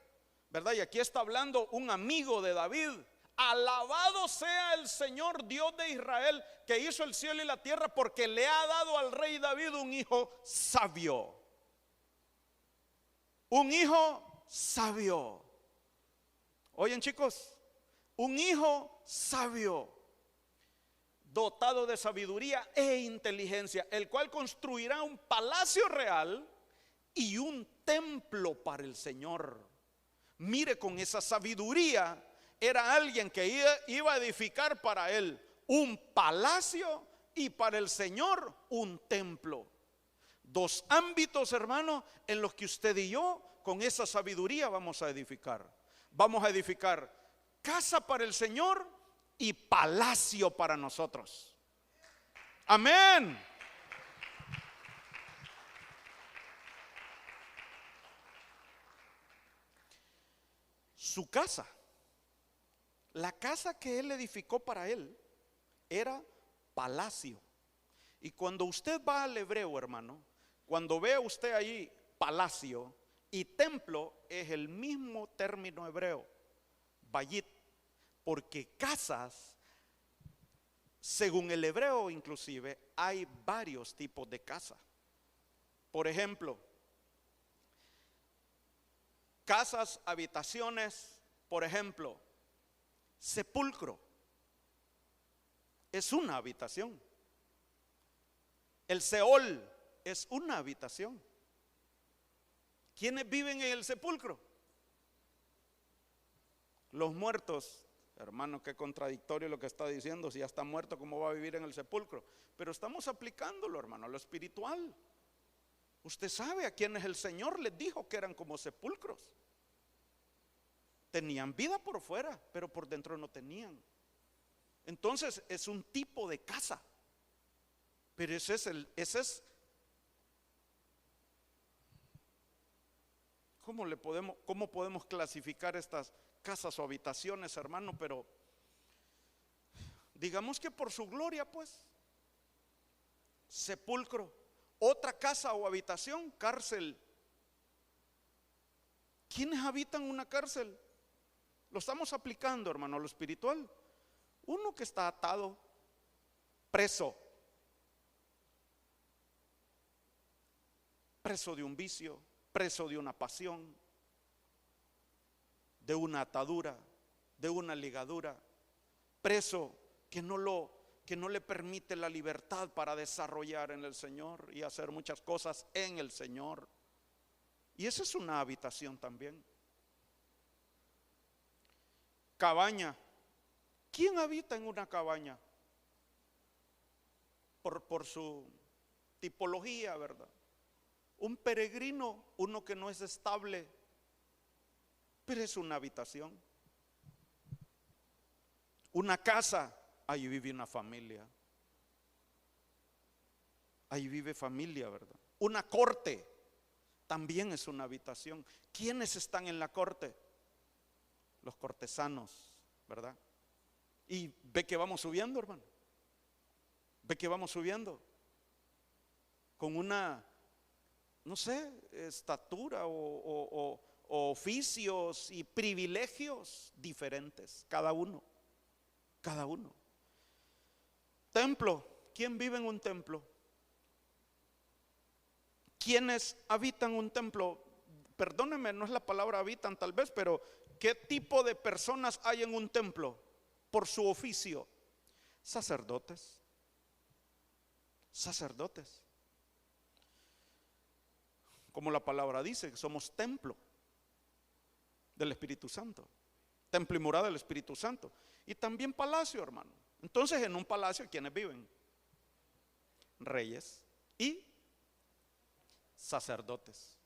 ¿verdad? Y aquí está hablando un amigo de David. Alabado sea el Señor Dios de Israel, que hizo el cielo y la tierra, porque le ha dado al rey David un hijo sabio. Un hijo sabio. Oyen, chicos, un hijo sabio, dotado de sabiduría e inteligencia, el cual construirá un palacio real y un templo para el Señor. Mire, con esa sabiduría era alguien que iba a edificar para él un palacio y para el Señor un templo. Dos ámbitos, hermano, en los que usted y yo con esa sabiduría vamos a edificar. Vamos a edificar casa para el Señor y palacio para nosotros. Amén. Su casa, la casa que él edificó para él, era palacio. Y cuando usted va al hebreo, hermano, cuando ve usted ahí palacio y templo, es el mismo término hebreo, bayit, porque casas, según el hebreo inclusive, hay varios tipos de casa. Por ejemplo, casas, habitaciones, por ejemplo, sepulcro, es una habitación. El Seol es una habitación. ¿Quiénes viven en el sepulcro? Los muertos. Hermano, qué contradictorio lo que está diciendo. Si ya está muerto, ¿cómo va a vivir en el sepulcro? Pero estamos aplicándolo, hermano, a lo espiritual. Usted sabe a quienes el Señor les dijo que eran como sepulcros. Tenían vida por fuera, pero por dentro no tenían. Entonces es un tipo de casa. Pero ese es ¿cómo podemos clasificar estas casas o habitaciones, hermano? Pero digamos que por su gloria, pues, sepulcro. Otra casa o habitación, cárcel. ¿Quiénes habitan una cárcel? Lo estamos aplicando, hermano, a lo espiritual. Uno que está atado, preso de un vicio, preso de una pasión, de una atadura, de una ligadura, preso que no le permite la libertad para desarrollar en el Señor y hacer muchas cosas en el Señor. Y esa es una habitación también. Cabaña. ¿Quién habita en una cabaña? Por su tipología, ¿verdad? Un peregrino, uno que no es estable, pero es una habitación. Una casa, ahí vive una familia. Ahí vive familia, ¿verdad? Una corte, también es una habitación. ¿Quiénes están en la corte? Los cortesanos, ¿verdad? Y ve que vamos subiendo, hermano. Ve que vamos subiendo con una, no sé, estatura o oficios y privilegios diferentes, cada uno. Templo. ¿Quién vive en un templo? ¿Quiénes habitan un templo? Perdónenme, no es la palabra habitan tal vez, pero ¿qué tipo de personas hay en un templo? Por su oficio. Sacerdotes. Como la palabra dice, que somos templo del Espíritu Santo. Templo y morada del Espíritu Santo. Y también palacio, hermano. Entonces, en un palacio, ¿quiénes viven? Reyes y sacerdotes.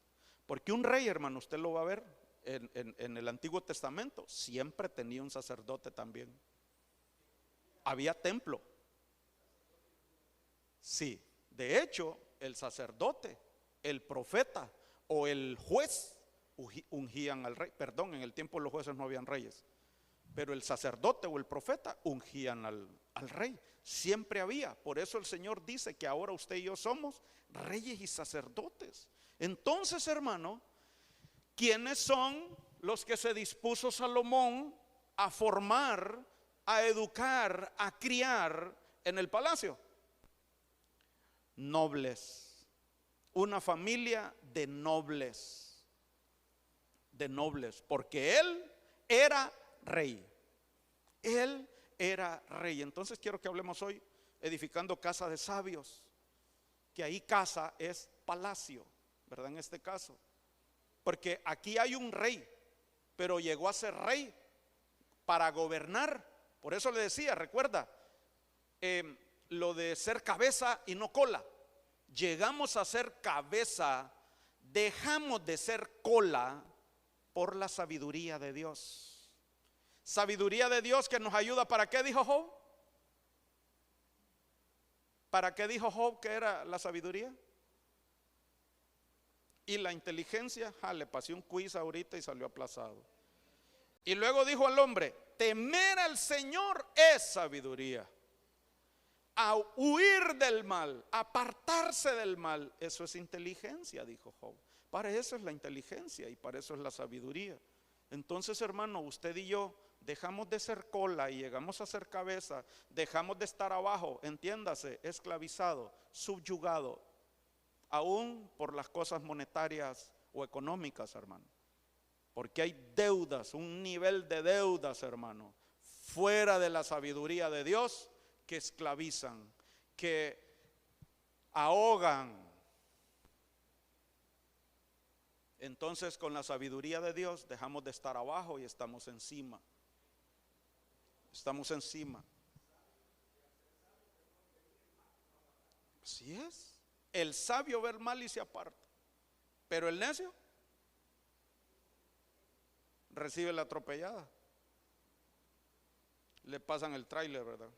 Porque un rey, hermano, usted lo va a ver en el Antiguo Testamento, siempre tenía un sacerdote también. Había templo. Sí, de hecho, el sacerdote, el profeta o el juez ungían al rey. Perdón, en el tiempo de los jueces no habían reyes, pero el sacerdote o el profeta ungían al rey. Siempre había. Por eso el Señor dice que ahora usted y yo somos reyes y sacerdotes. Entonces, hermano, ¿quiénes son los que se dispuso Salomón a formar, a educar, a criar en el palacio? Nobles. Una familia de nobles. Porque él era rey. Entonces quiero que hablemos hoy edificando casa de sabios, que ahí casa es palacio, ¿verdad? En este caso, porque aquí hay un rey, pero llegó a ser rey para gobernar. Por eso le decía, recuerda, lo de ser cabeza y no cola. Llegamos a ser cabeza, dejamos de ser cola por la sabiduría de Dios. Sabiduría de Dios que nos ayuda. ¿Para qué dijo Job? ¿Para qué dijo Job que era la sabiduría? Y la inteligencia, le pasé un quiz ahorita y salió aplazado. Y luego dijo al hombre: temer al Señor es sabiduría. A huir del mal, apartarse del mal, eso es inteligencia, dijo Job. Para eso es la inteligencia y para eso es la sabiduría. Entonces, hermano, usted y yo dejamos de ser cola y llegamos a ser cabeza, dejamos de estar abajo, entiéndase, esclavizado, subyugado, aún por las cosas monetarias o económicas, hermano. Porque hay deudas, un nivel de deudas, hermano, fuera de la sabiduría de Dios, que esclavizan, que ahogan. Entonces, con la sabiduría de Dios dejamos de estar abajo y estamos encima. Estamos encima. Así es. El sabio ve el mal y se aparta, pero el necio recibe la atropellada. Le pasan el tráiler, ¿verdad?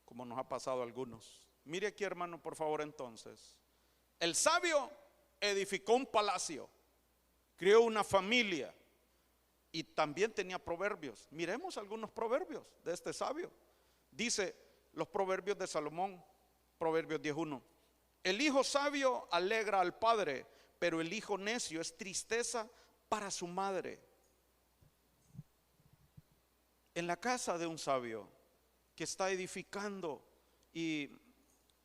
Como nos ha pasado a algunos. Mire aquí, hermano, por favor, entonces. El sabio edificó un palacio, creó una familia y también tenía proverbios. Miremos algunos proverbios de este sabio. Dice los proverbios de Salomón, Proverbios 10:1. El hijo sabio alegra al padre, pero el hijo necio es tristeza para su madre. En la casa de un sabio que está edificando y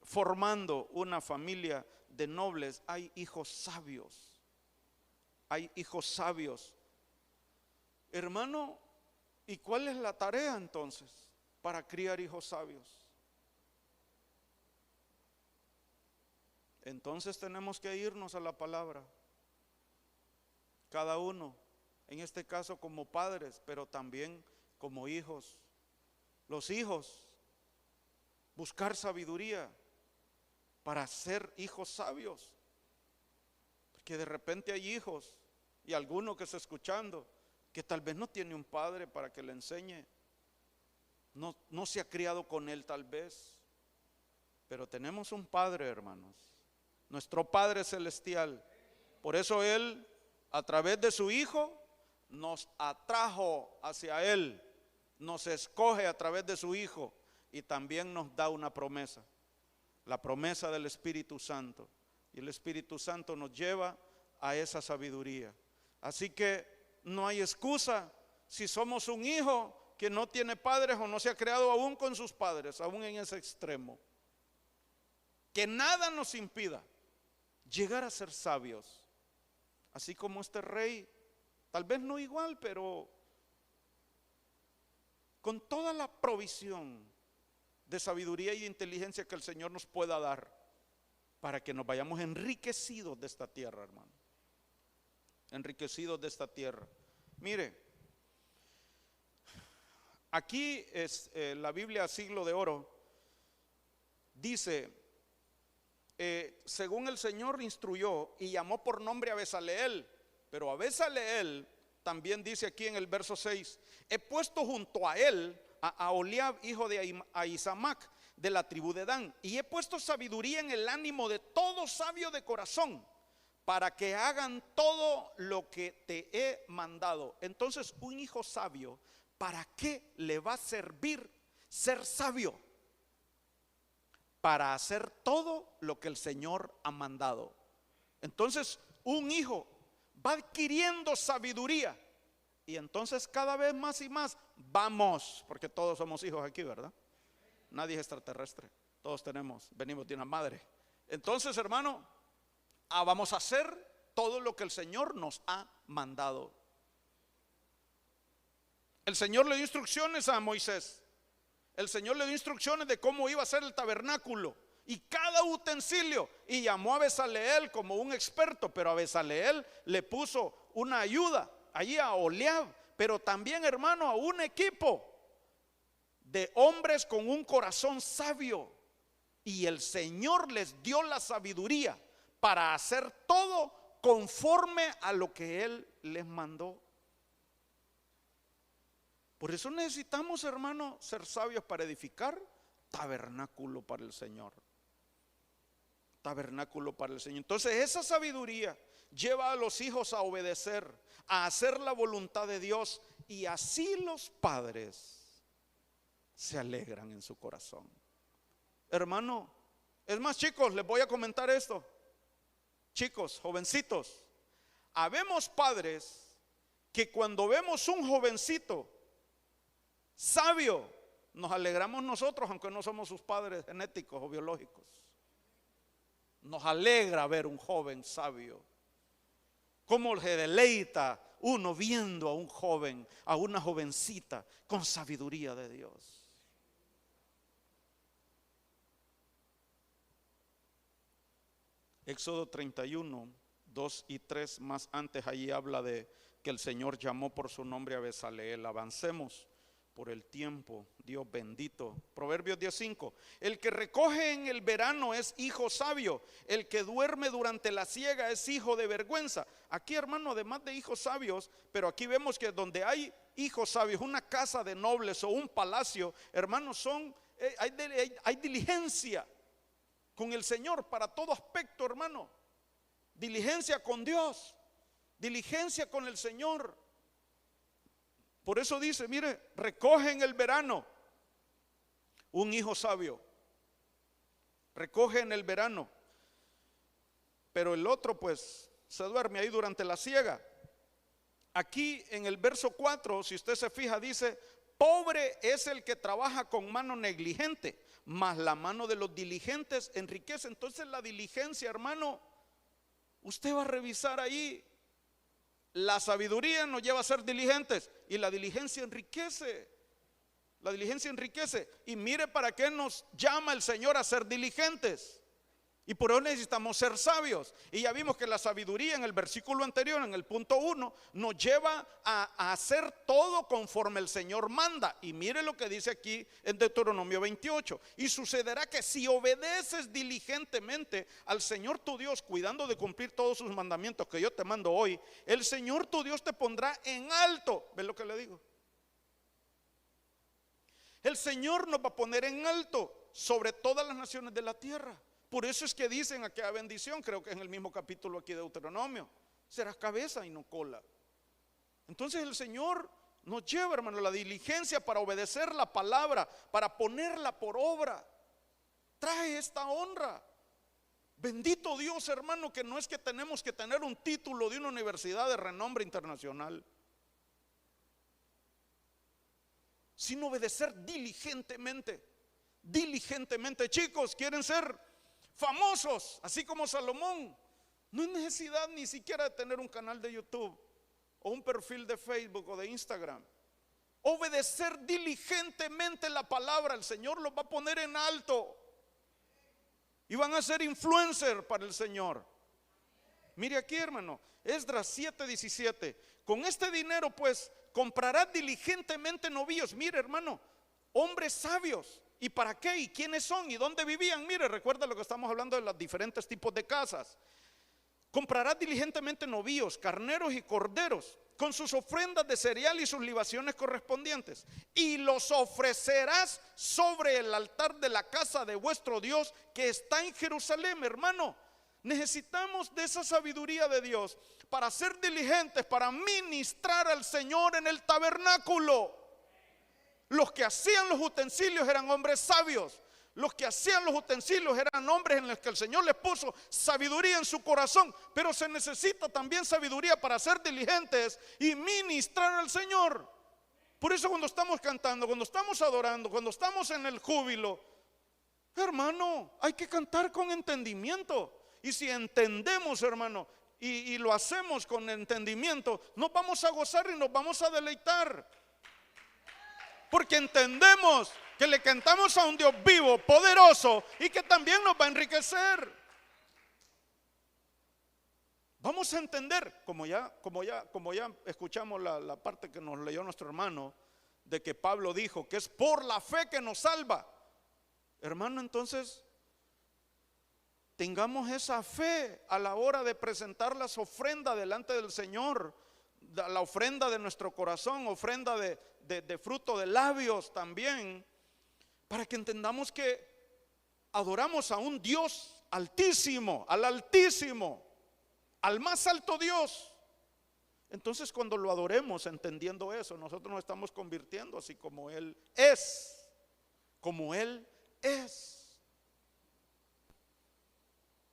formando una familia de nobles, hay hijos sabios. Hay hijos sabios. Hermano, ¿y cuál es la tarea entonces para criar hijos sabios? Entonces tenemos que irnos a la palabra. Cada uno, en este caso como padres, pero también como hijos. Los hijos, buscar sabiduría para ser hijos sabios. Porque de repente hay hijos, y alguno que está escuchando, que tal vez no tiene un padre para que le enseñe. No se ha criado con él tal vez. Pero tenemos un Padre, hermanos. Nuestro Padre Celestial. Por eso Él, a través de su Hijo, nos atrajo hacia Él. Nos escoge a través de su Hijo. Y también nos da una promesa. La promesa del Espíritu Santo. Y el Espíritu Santo nos lleva a esa sabiduría. Así que no hay excusa si somos un hijo que no tiene padres o no se ha creado aún con sus padres, aún en ese extremo. Que nada nos impida llegar a ser sabios, así como este rey, tal vez no igual, pero con toda la provisión de sabiduría y inteligencia que el Señor nos pueda dar, para que nos vayamos enriquecidos de esta tierra, hermano. Enriquecidos de esta tierra. Mire, aquí es la Biblia Siglo de Oro, dice, según el Señor instruyó y llamó por nombre a Bezaleel, pero a Bezaleel también dice aquí en el verso 6, he puesto junto a él a Oliab, hijo de Ahisamac, de la tribu de Dan, y he puesto sabiduría en el ánimo de todo sabio de corazón, para que hagan todo lo que te he mandado. Entonces, un hijo sabio, ¿para qué le va a servir ser sabio? Para hacer todo lo que el Señor ha mandado. Entonces, un hijo va adquiriendo sabiduría. Y entonces cada vez más y más vamos, porque todos somos hijos aquí, ¿verdad? Nadie es extraterrestre, todos venimos de una madre. Entonces, hermano, vamos a hacer todo lo que el Señor nos ha mandado. El Señor le dio instrucciones a Moisés. El Señor le dio instrucciones de cómo iba a ser el tabernáculo y cada utensilio, y llamó a Bezaleel como un experto, pero a Bezaleel le puso una ayuda allí a Oliab, pero también, hermano, a un equipo de hombres con un corazón sabio, y el Señor les dio la sabiduría para hacer todo conforme a lo que Él les mandó. Por eso necesitamos, hermano, ser sabios para edificar tabernáculo para el Señor. Tabernáculo para el Señor. Entonces esa sabiduría lleva a los hijos a obedecer, a hacer la voluntad de Dios, y así los padres se alegran en su corazón. Hermano, es más, chicos, les voy a comentar esto. Chicos, jovencitos, habemos padres que cuando vemos un jovencito sabio, nos alegramos nosotros, aunque no somos sus padres genéticos o biológicos. Nos alegra ver un joven sabio. Cómo se deleita uno viendo a un joven, a una jovencita con sabiduría de Dios. Éxodo 31, 2 y 3, más antes allí habla de que el Señor llamó por su nombre a Bezaleel. Avancemos por el tiempo, Dios bendito. Proverbios 10:5, el que recoge en el verano es hijo sabio, el que duerme durante la siega es hijo de vergüenza. Aquí, hermano, además de hijos sabios, pero aquí vemos que donde hay hijos sabios, una casa de nobles o un palacio, hermanos, hay diligencia con el Señor para todo aspecto, hermano. Diligencia con Dios, diligencia con el Señor. Por eso dice, mire, recoge en el verano un hijo sabio, recoge en el verano, pero el otro pues se duerme ahí durante la siega. Aquí en el verso 4, si usted se fija, dice, pobre es el que trabaja con mano negligente, mas la mano de los diligentes enriquece. Entonces la diligencia, hermano, usted va a revisar ahí. La sabiduría nos lleva a ser diligentes y la diligencia enriquece. La diligencia enriquece. Y mire para qué nos llama el Señor a ser diligentes. Y por eso necesitamos ser sabios. Y ya vimos que la sabiduría en el versículo anterior, en el punto 1, nos lleva a hacer todo conforme el Señor manda. Y mire lo que dice aquí en Deuteronomio 28. Y sucederá que si obedeces diligentemente al Señor tu Dios, cuidando de cumplir todos sus mandamientos que yo te mando hoy, el Señor tu Dios te pondrá en alto. ¿Ves lo que le digo? El Señor nos va a poner en alto sobre todas las naciones de la tierra. Por eso es que dicen aquella bendición, creo que en el mismo capítulo aquí de Deuteronomio, serás cabeza y no cola. Entonces el Señor nos lleva, hermano, la diligencia para obedecer la palabra, para ponerla por obra. Trae esta honra. Bendito Dios, hermano, que no es que tenemos que tener un título de una universidad de renombre internacional, sino obedecer diligentemente. Diligentemente. Chicos, quieren ser famosos, así como Salomón. No hay necesidad ni siquiera de tener un canal de YouTube o un perfil de Facebook o de Instagram. Obedecer diligentemente la palabra, el Señor los va a poner en alto y van a ser influencer para el Señor. Mire aquí, hermano, Esdras 7:17. Con este dinero pues comprarás diligentemente novillos. Mire, hermano, hombres sabios. ¿Y para qué? ¿Y quiénes son? ¿Y dónde vivían? Mire, recuerda lo que estamos hablando de los diferentes tipos de casas. Comprarás diligentemente novillos, carneros y corderos, con sus ofrendas de cereal y sus libaciones correspondientes, y los ofrecerás sobre el altar de la casa de vuestro Dios que está en Jerusalén. Hermano, necesitamos de esa sabiduría de Dios para ser diligentes, para ministrar al Señor en el tabernáculo. Los que hacían los utensilios eran hombres sabios. Los que hacían los utensilios eran hombres en los que el Señor les puso sabiduría en su corazón. Pero se necesita también sabiduría para ser diligentes y ministrar al Señor. Por eso cuando estamos cantando, cuando estamos adorando, cuando estamos en el júbilo, hermano, hay que cantar con entendimiento. Y si entendemos, hermano, y lo hacemos con entendimiento, nos vamos a gozar y nos vamos a deleitar. Porque entendemos que le cantamos a un Dios vivo, poderoso y que también nos va a enriquecer. Vamos a entender, como ya escuchamos la parte que nos leyó nuestro hermano, de que Pablo dijo que es por la fe que nos salva. Hermano, entonces tengamos esa fe a la hora de presentar las ofrendas delante del Señor. La ofrenda de nuestro corazón, ofrenda de fruto de labios también, para que entendamos que adoramos a un Dios altísimo, al altísimo, al más alto Dios. Entonces cuando lo adoremos entendiendo eso, nosotros nos estamos convirtiendo así como Él es, como Él es.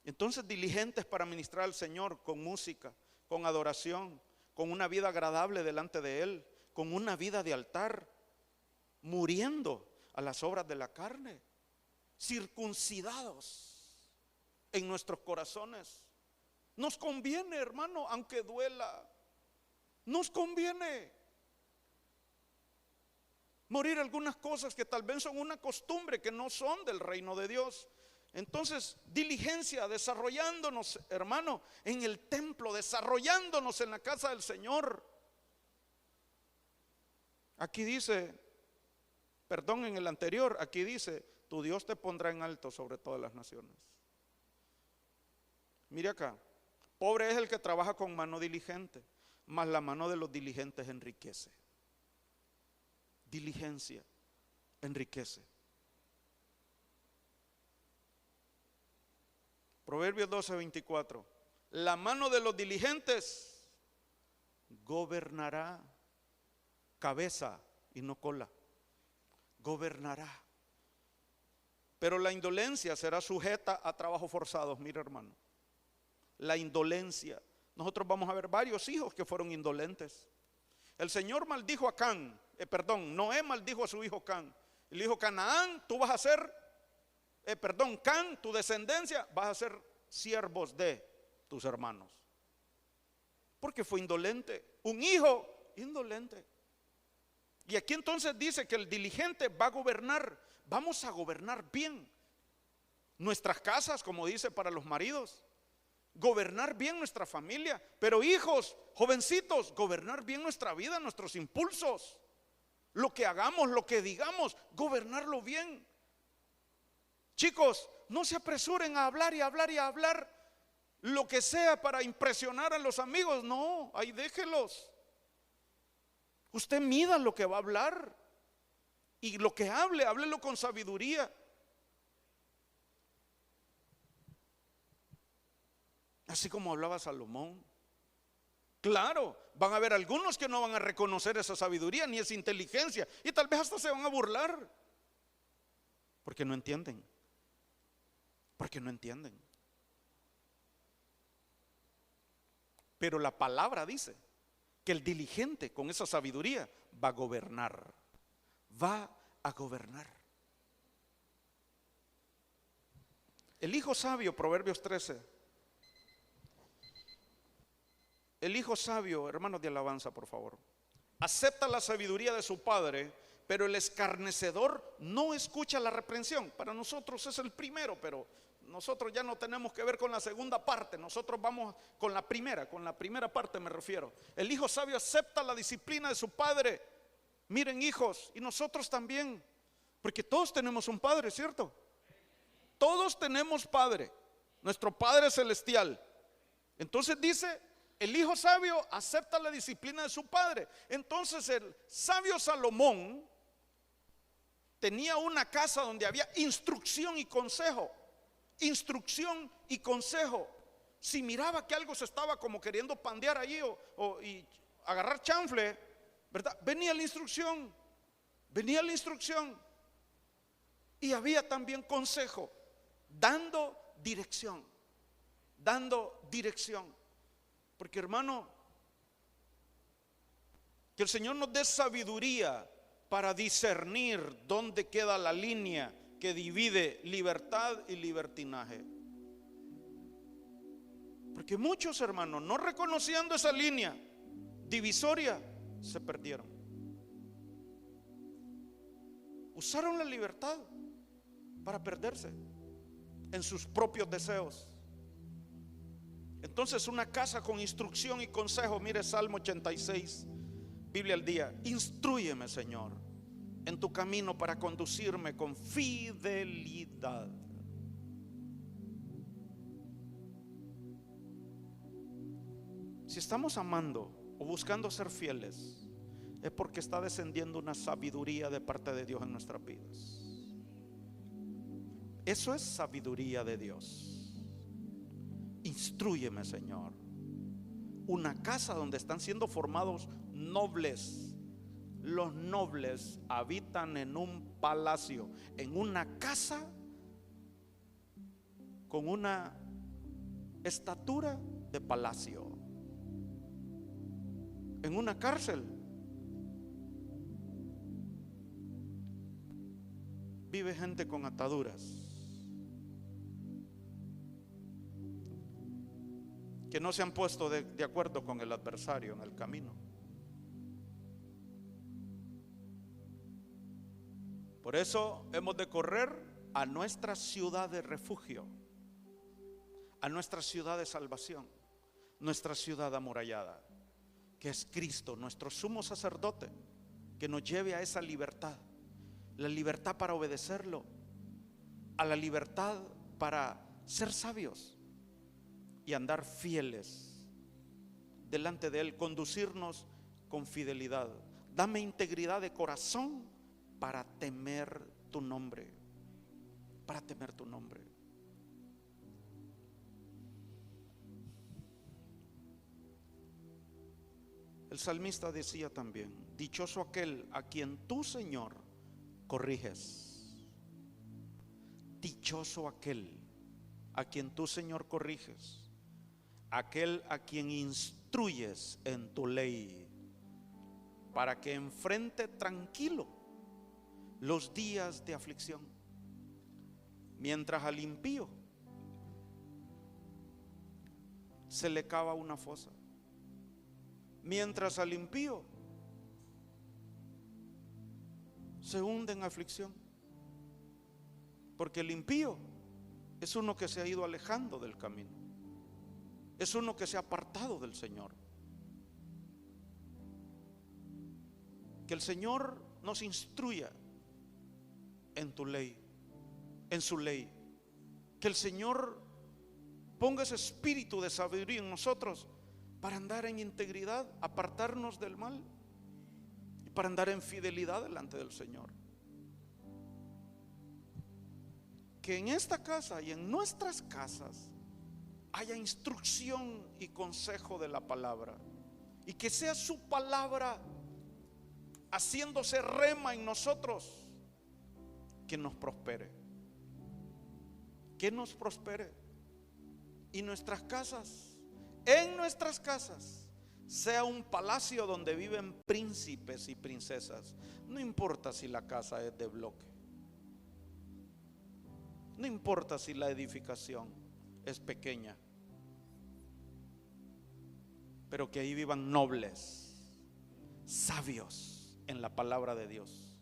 Entonces diligentes para ministrar al Señor con música, con adoración, con una vida agradable delante de Él, con una vida de altar, muriendo a las obras de la carne, circuncidados en nuestros corazones. Nos conviene, hermano, aunque duela, nos conviene morir algunas cosas que tal vez son una costumbre, que no son del reino de Dios. Entonces, diligencia, desarrollándonos, hermano, en el templo, desarrollándonos en la casa del Señor. Aquí dice, perdón, en el anterior, aquí dice, tu Dios te pondrá en alto sobre todas las naciones. Mire acá, pobre es el que trabaja con mano diligente, mas la mano de los diligentes enriquece. Diligencia enriquece. Proverbios 12:24. La mano de los diligentes gobernará, cabeza y no cola. Gobernará. Pero la indolencia será sujeta a trabajos forzados. Mira, hermano, la indolencia. Nosotros vamos a ver varios hijos que fueron indolentes. El Señor maldijo a Can, Noé maldijo a su hijo Can. Y le dijo, Canaán, tú vas a ser, Can, tu descendencia, vas a ser siervos de tus hermanos. Porque fue indolente, un hijo indolente. Y aquí entonces dice que el diligente va a gobernar, vamos a gobernar bien nuestras casas, como dice para los maridos. Gobernar bien nuestra familia, pero hijos, jovencitos, gobernar bien nuestra vida, nuestros impulsos, lo que hagamos, lo que digamos, gobernarlo bien. Chicos, no se apresuren a hablar y hablar y hablar lo que sea para impresionar a los amigos. No, ahí déjelos. Usted mida lo que va a hablar y lo que hable, háblelo con sabiduría. Así como hablaba Salomón. Claro, van a haber algunos que no van a reconocer esa sabiduría ni esa inteligencia y tal vez hasta se van a burlar porque no entienden. Porque no entienden. Pero la palabra dice que el diligente con esa sabiduría va a gobernar. Va a gobernar. El hijo sabio, Proverbios 13. El hijo sabio, hermanos de alabanza, por favor, acepta la sabiduría de su padre, pero el escarnecedor no escucha la reprensión. Para nosotros es el primero, pero nosotros ya no tenemos que ver con la segunda parte. Nosotros vamos con la primera parte me refiero. El hijo sabio acepta la disciplina de su padre. Miren, hijos, y nosotros también, porque todos tenemos un padre, ¿cierto? Todos tenemos padre, nuestro Padre celestial. Entonces dice, el hijo sabio acepta la disciplina de su padre. Entonces el sabio Salomón tenía una casa donde había instrucción y consejo. Instrucción y consejo. Si miraba que algo se estaba como queriendo pandear allí y agarrar chanfle, ¿verdad? Venía la instrucción. Y había también consejo, dando dirección. Porque, hermano, que el Señor nos dé sabiduría para discernir dónde queda la línea que divide libertad y libertinaje. Porque muchos, hermanos, no reconociendo esa línea divisoria, se perdieron. Usaron la libertad para perderse en sus propios deseos. Entonces, una casa con instrucción y consejo, mire Salmo 86, Biblia al día. Instrúyeme, Señor, en tu camino para conducirme con fidelidad. Si estamos amando o buscando ser fieles, es porque está descendiendo una sabiduría de parte de Dios en nuestras vidas. Eso es sabiduría de Dios. Instrúyeme, Señor. Una casa donde están siendo formados nobles. Los nobles habitan en un palacio, en una casa con una estatura de palacio. En una cárcel vive gente con ataduras, que no se han puesto de acuerdo con el adversario en el camino. Por eso hemos de correr a nuestra ciudad de refugio, a nuestra ciudad de salvación, nuestra ciudad amurallada, que es Cristo, nuestro sumo sacerdote, que nos lleve a esa libertad, la libertad para obedecerlo, a la libertad para ser sabios y andar fieles delante de Él, conducirnos con fidelidad. Dame integridad de corazón para temer tu nombre, para temer tu nombre. El salmista decía también: dichoso aquel a quien tú, Señor, corriges. Dichoso aquel a quien tú, Señor, corriges, aquel a quien instruyes en tu ley, para que enfrente tranquilo los días de aflicción, mientras al impío se le cava una fosa, mientras al impío se hunde en aflicción, porque el impío es uno que se ha ido alejando del camino, es uno que se ha apartado del Señor. Que el Señor nos instruya en tu ley, en su ley. Que el Señor ponga ese espíritu de sabiduría en nosotros para andar en integridad, apartarnos del mal y para andar en fidelidad delante del Señor. Que en esta casa y en nuestras casas haya instrucción y consejo de la palabra, y que sea su palabra haciéndose rema en nosotros, que nos prospere, que nos prospere. Y nuestras casas, en nuestras casas, sea un palacio donde viven príncipes y princesas. No importa si la casa es de bloque, no importa si la edificación es pequeña, pero que ahí vivan nobles, sabios en la palabra de Dios,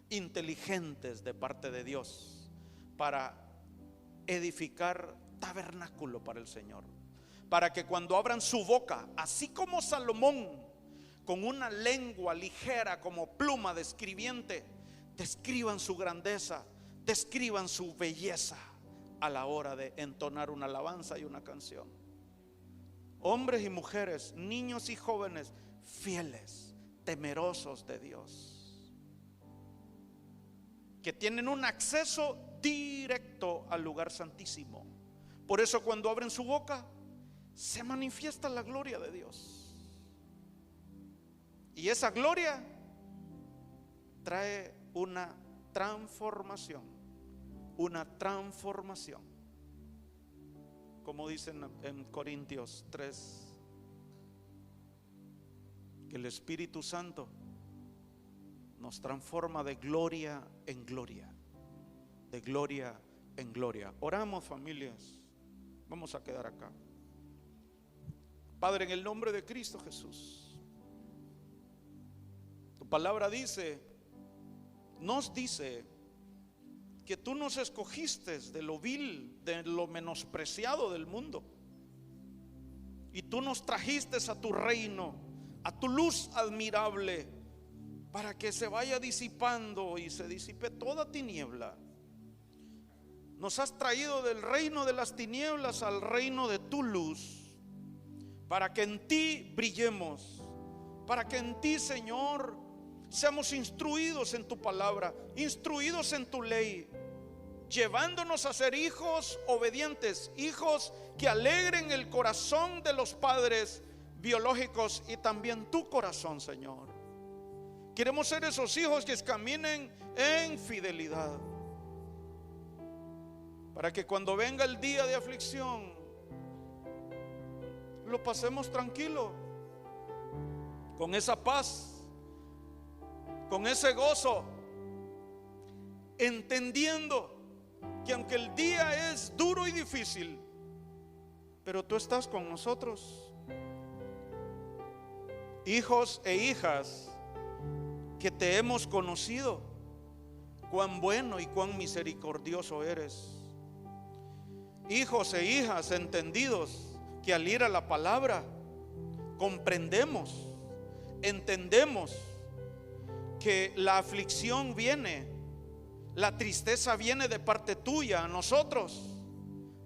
inteligentes de parte de Dios, para edificar tabernáculo para el Señor, para que cuando abran su boca, así como Salomón, con una lengua ligera como pluma de escribiente, describan su grandeza, describan su belleza a la hora de entonar una alabanza y una canción. Hombres y mujeres, niños y jóvenes, fieles, temerosos de Dios, que tienen un acceso directo al lugar santísimo. Por eso cuando abren su boca se manifiesta la gloria de Dios, y esa gloria trae una transformación, como dicen en Corintios 3, que el Espíritu Santo nos transforma de gloria en gloria, de gloria en gloria. Oramos, familias, vamos a quedar acá. Padre, en el nombre de Cristo Jesús, tu palabra nos dice que tú nos escogiste de lo vil, de lo menospreciado del mundo, y tú nos trajiste a tu reino, a tu luz admirable, para que se vaya disipando y se disipe toda tiniebla. Nos has traído del reino de las tinieblas al reino de tu luz, para que en ti brillemos, para que en ti, Señor, seamos instruidos en tu palabra, instruidos en tu ley, llevándonos a ser hijos obedientes, hijos que alegren el corazón de los padres biológicos y también tu corazón, Señor. Queremos ser esos hijos que caminen en fidelidad, para que cuando venga el día de aflicción lo pasemos tranquilo, con esa paz, con ese gozo, entendiendo que aunque el día es duro y difícil, pero tú estás con nosotros. Hijos e hijas que te hemos conocido, cuán bueno y cuán misericordioso eres. Hijos e hijas entendidos, que al ir a la palabra comprendemos, entendemos que la aflicción viene, la tristeza viene de parte tuya a nosotros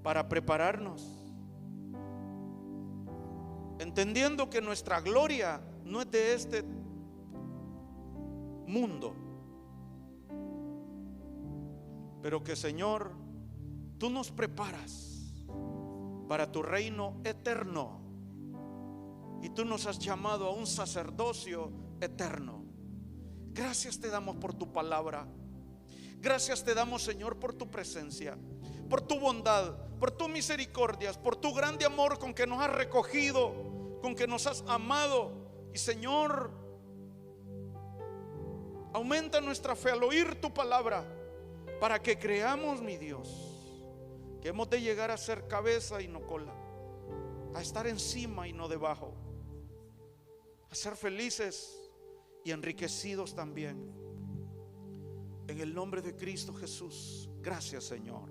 para prepararnos, entendiendo que nuestra gloria no es de este mundo, pero que, Señor, tú nos preparas para tu reino eterno, y tú nos has llamado a un sacerdocio eterno. Gracias te damos por tu palabra. Gracias te damos, Señor, por tu presencia, por tu bondad, por tu misericordia, por tu grande amor con que nos has recogido, con que nos has amado. Y, Señor, aumenta nuestra fe al oír tu palabra, para que creamos, mi Dios, que hemos de llegar a ser cabeza y no cola, a estar encima y no debajo, a ser felices y enriquecidos también. En el nombre de Cristo Jesús. Gracias, Señor.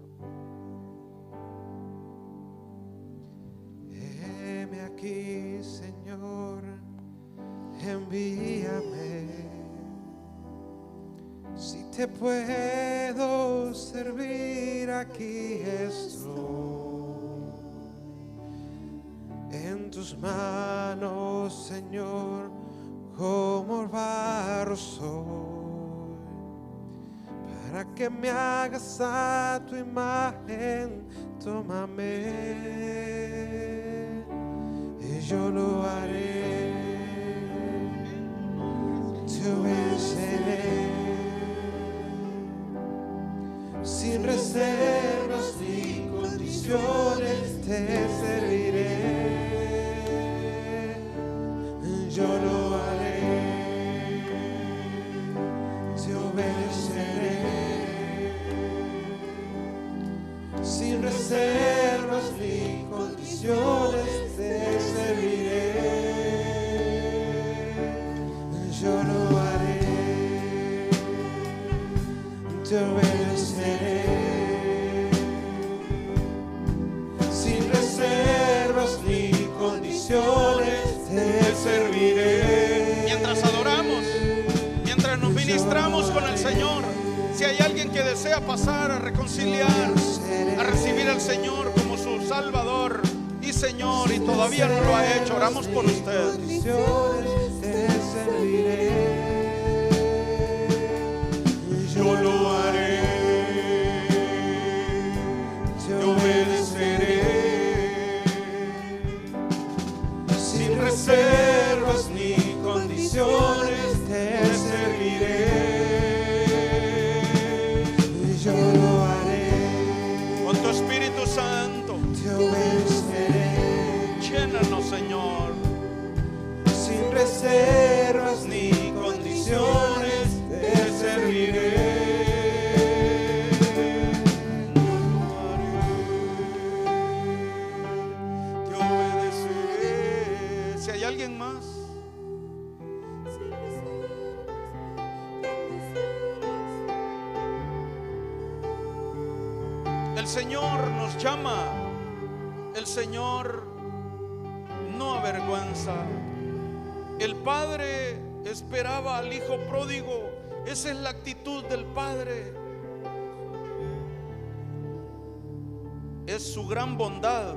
Heme aquí, Señor, envíame. Si te puedo servir, aquí estoy. En tus manos, Señor, como barro soy, para que me hagas a tu imagen. Tómame y yo lo haré. Te obedeceré sin reservas ni condiciones, te serviré. Yo lo haré, te obedeceré, sin reservas ni condiciones, te serviré. Yo lo haré, te obedeceré, sin reservas ni condiciones, te serviré. Mientras adoramos, mientras nos ministramos con el Señor, si hay alguien que desea pasar a reconciliar, a recibir al Señor como su Salvador y Señor, y todavía no lo ha hecho, oramos por usted. Te serviré. Yo lo haré, te obedeceré, sin reservas ni condiciones, te serviré. Yo lo haré, con tu Espíritu Santo. te obedeceré, Llénanos, Señor, sin reservas ni condiciones, te serviré. te obedeceré. Si hay alguien más, el Señor nos llama, el Señor no avergüenza. El Padre esperaba al Hijo pródigo. Esa es la actitud del Padre. Es su gran bondad,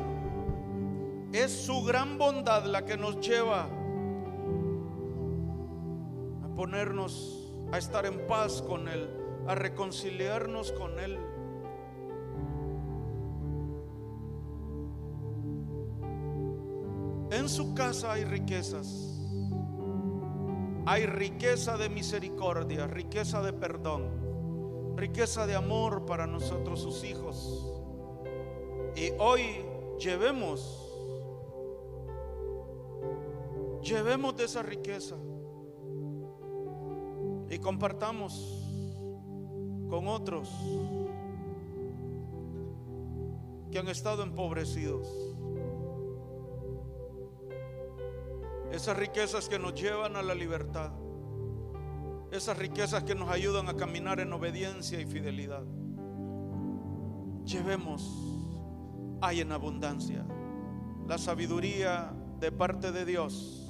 es su gran bondad la que nos lleva a ponernos, a estar en paz con Él, a reconciliarnos con Él. En su casa hay riquezas. Hay riqueza de misericordia, riqueza de perdón, riqueza de amor para nosotros sus hijos. Y hoy llevemos de esa riqueza y compartamos con otros que han estado empobrecidos. Esas riquezas que nos llevan a la libertad, esas riquezas que nos ayudan a caminar en obediencia y fidelidad. Llevemos, hay en abundancia, la sabiduría de parte de Dios.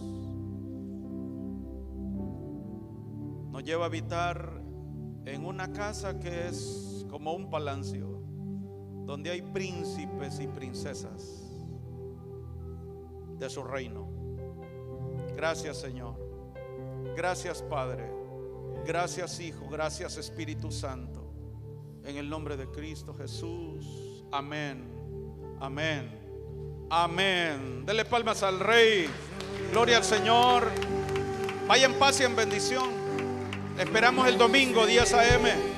Nos lleva a habitar en una casa que es como un palacio, donde hay príncipes y princesas de su reino. Gracias, Señor. Gracias, Padre. Gracias, Hijo. Gracias, Espíritu Santo. En el nombre de Cristo Jesús. Amén. Amén. Amén. Dele palmas al Rey. Gloria al Señor. Vaya en paz y en bendición. Esperamos el domingo 10 a.m.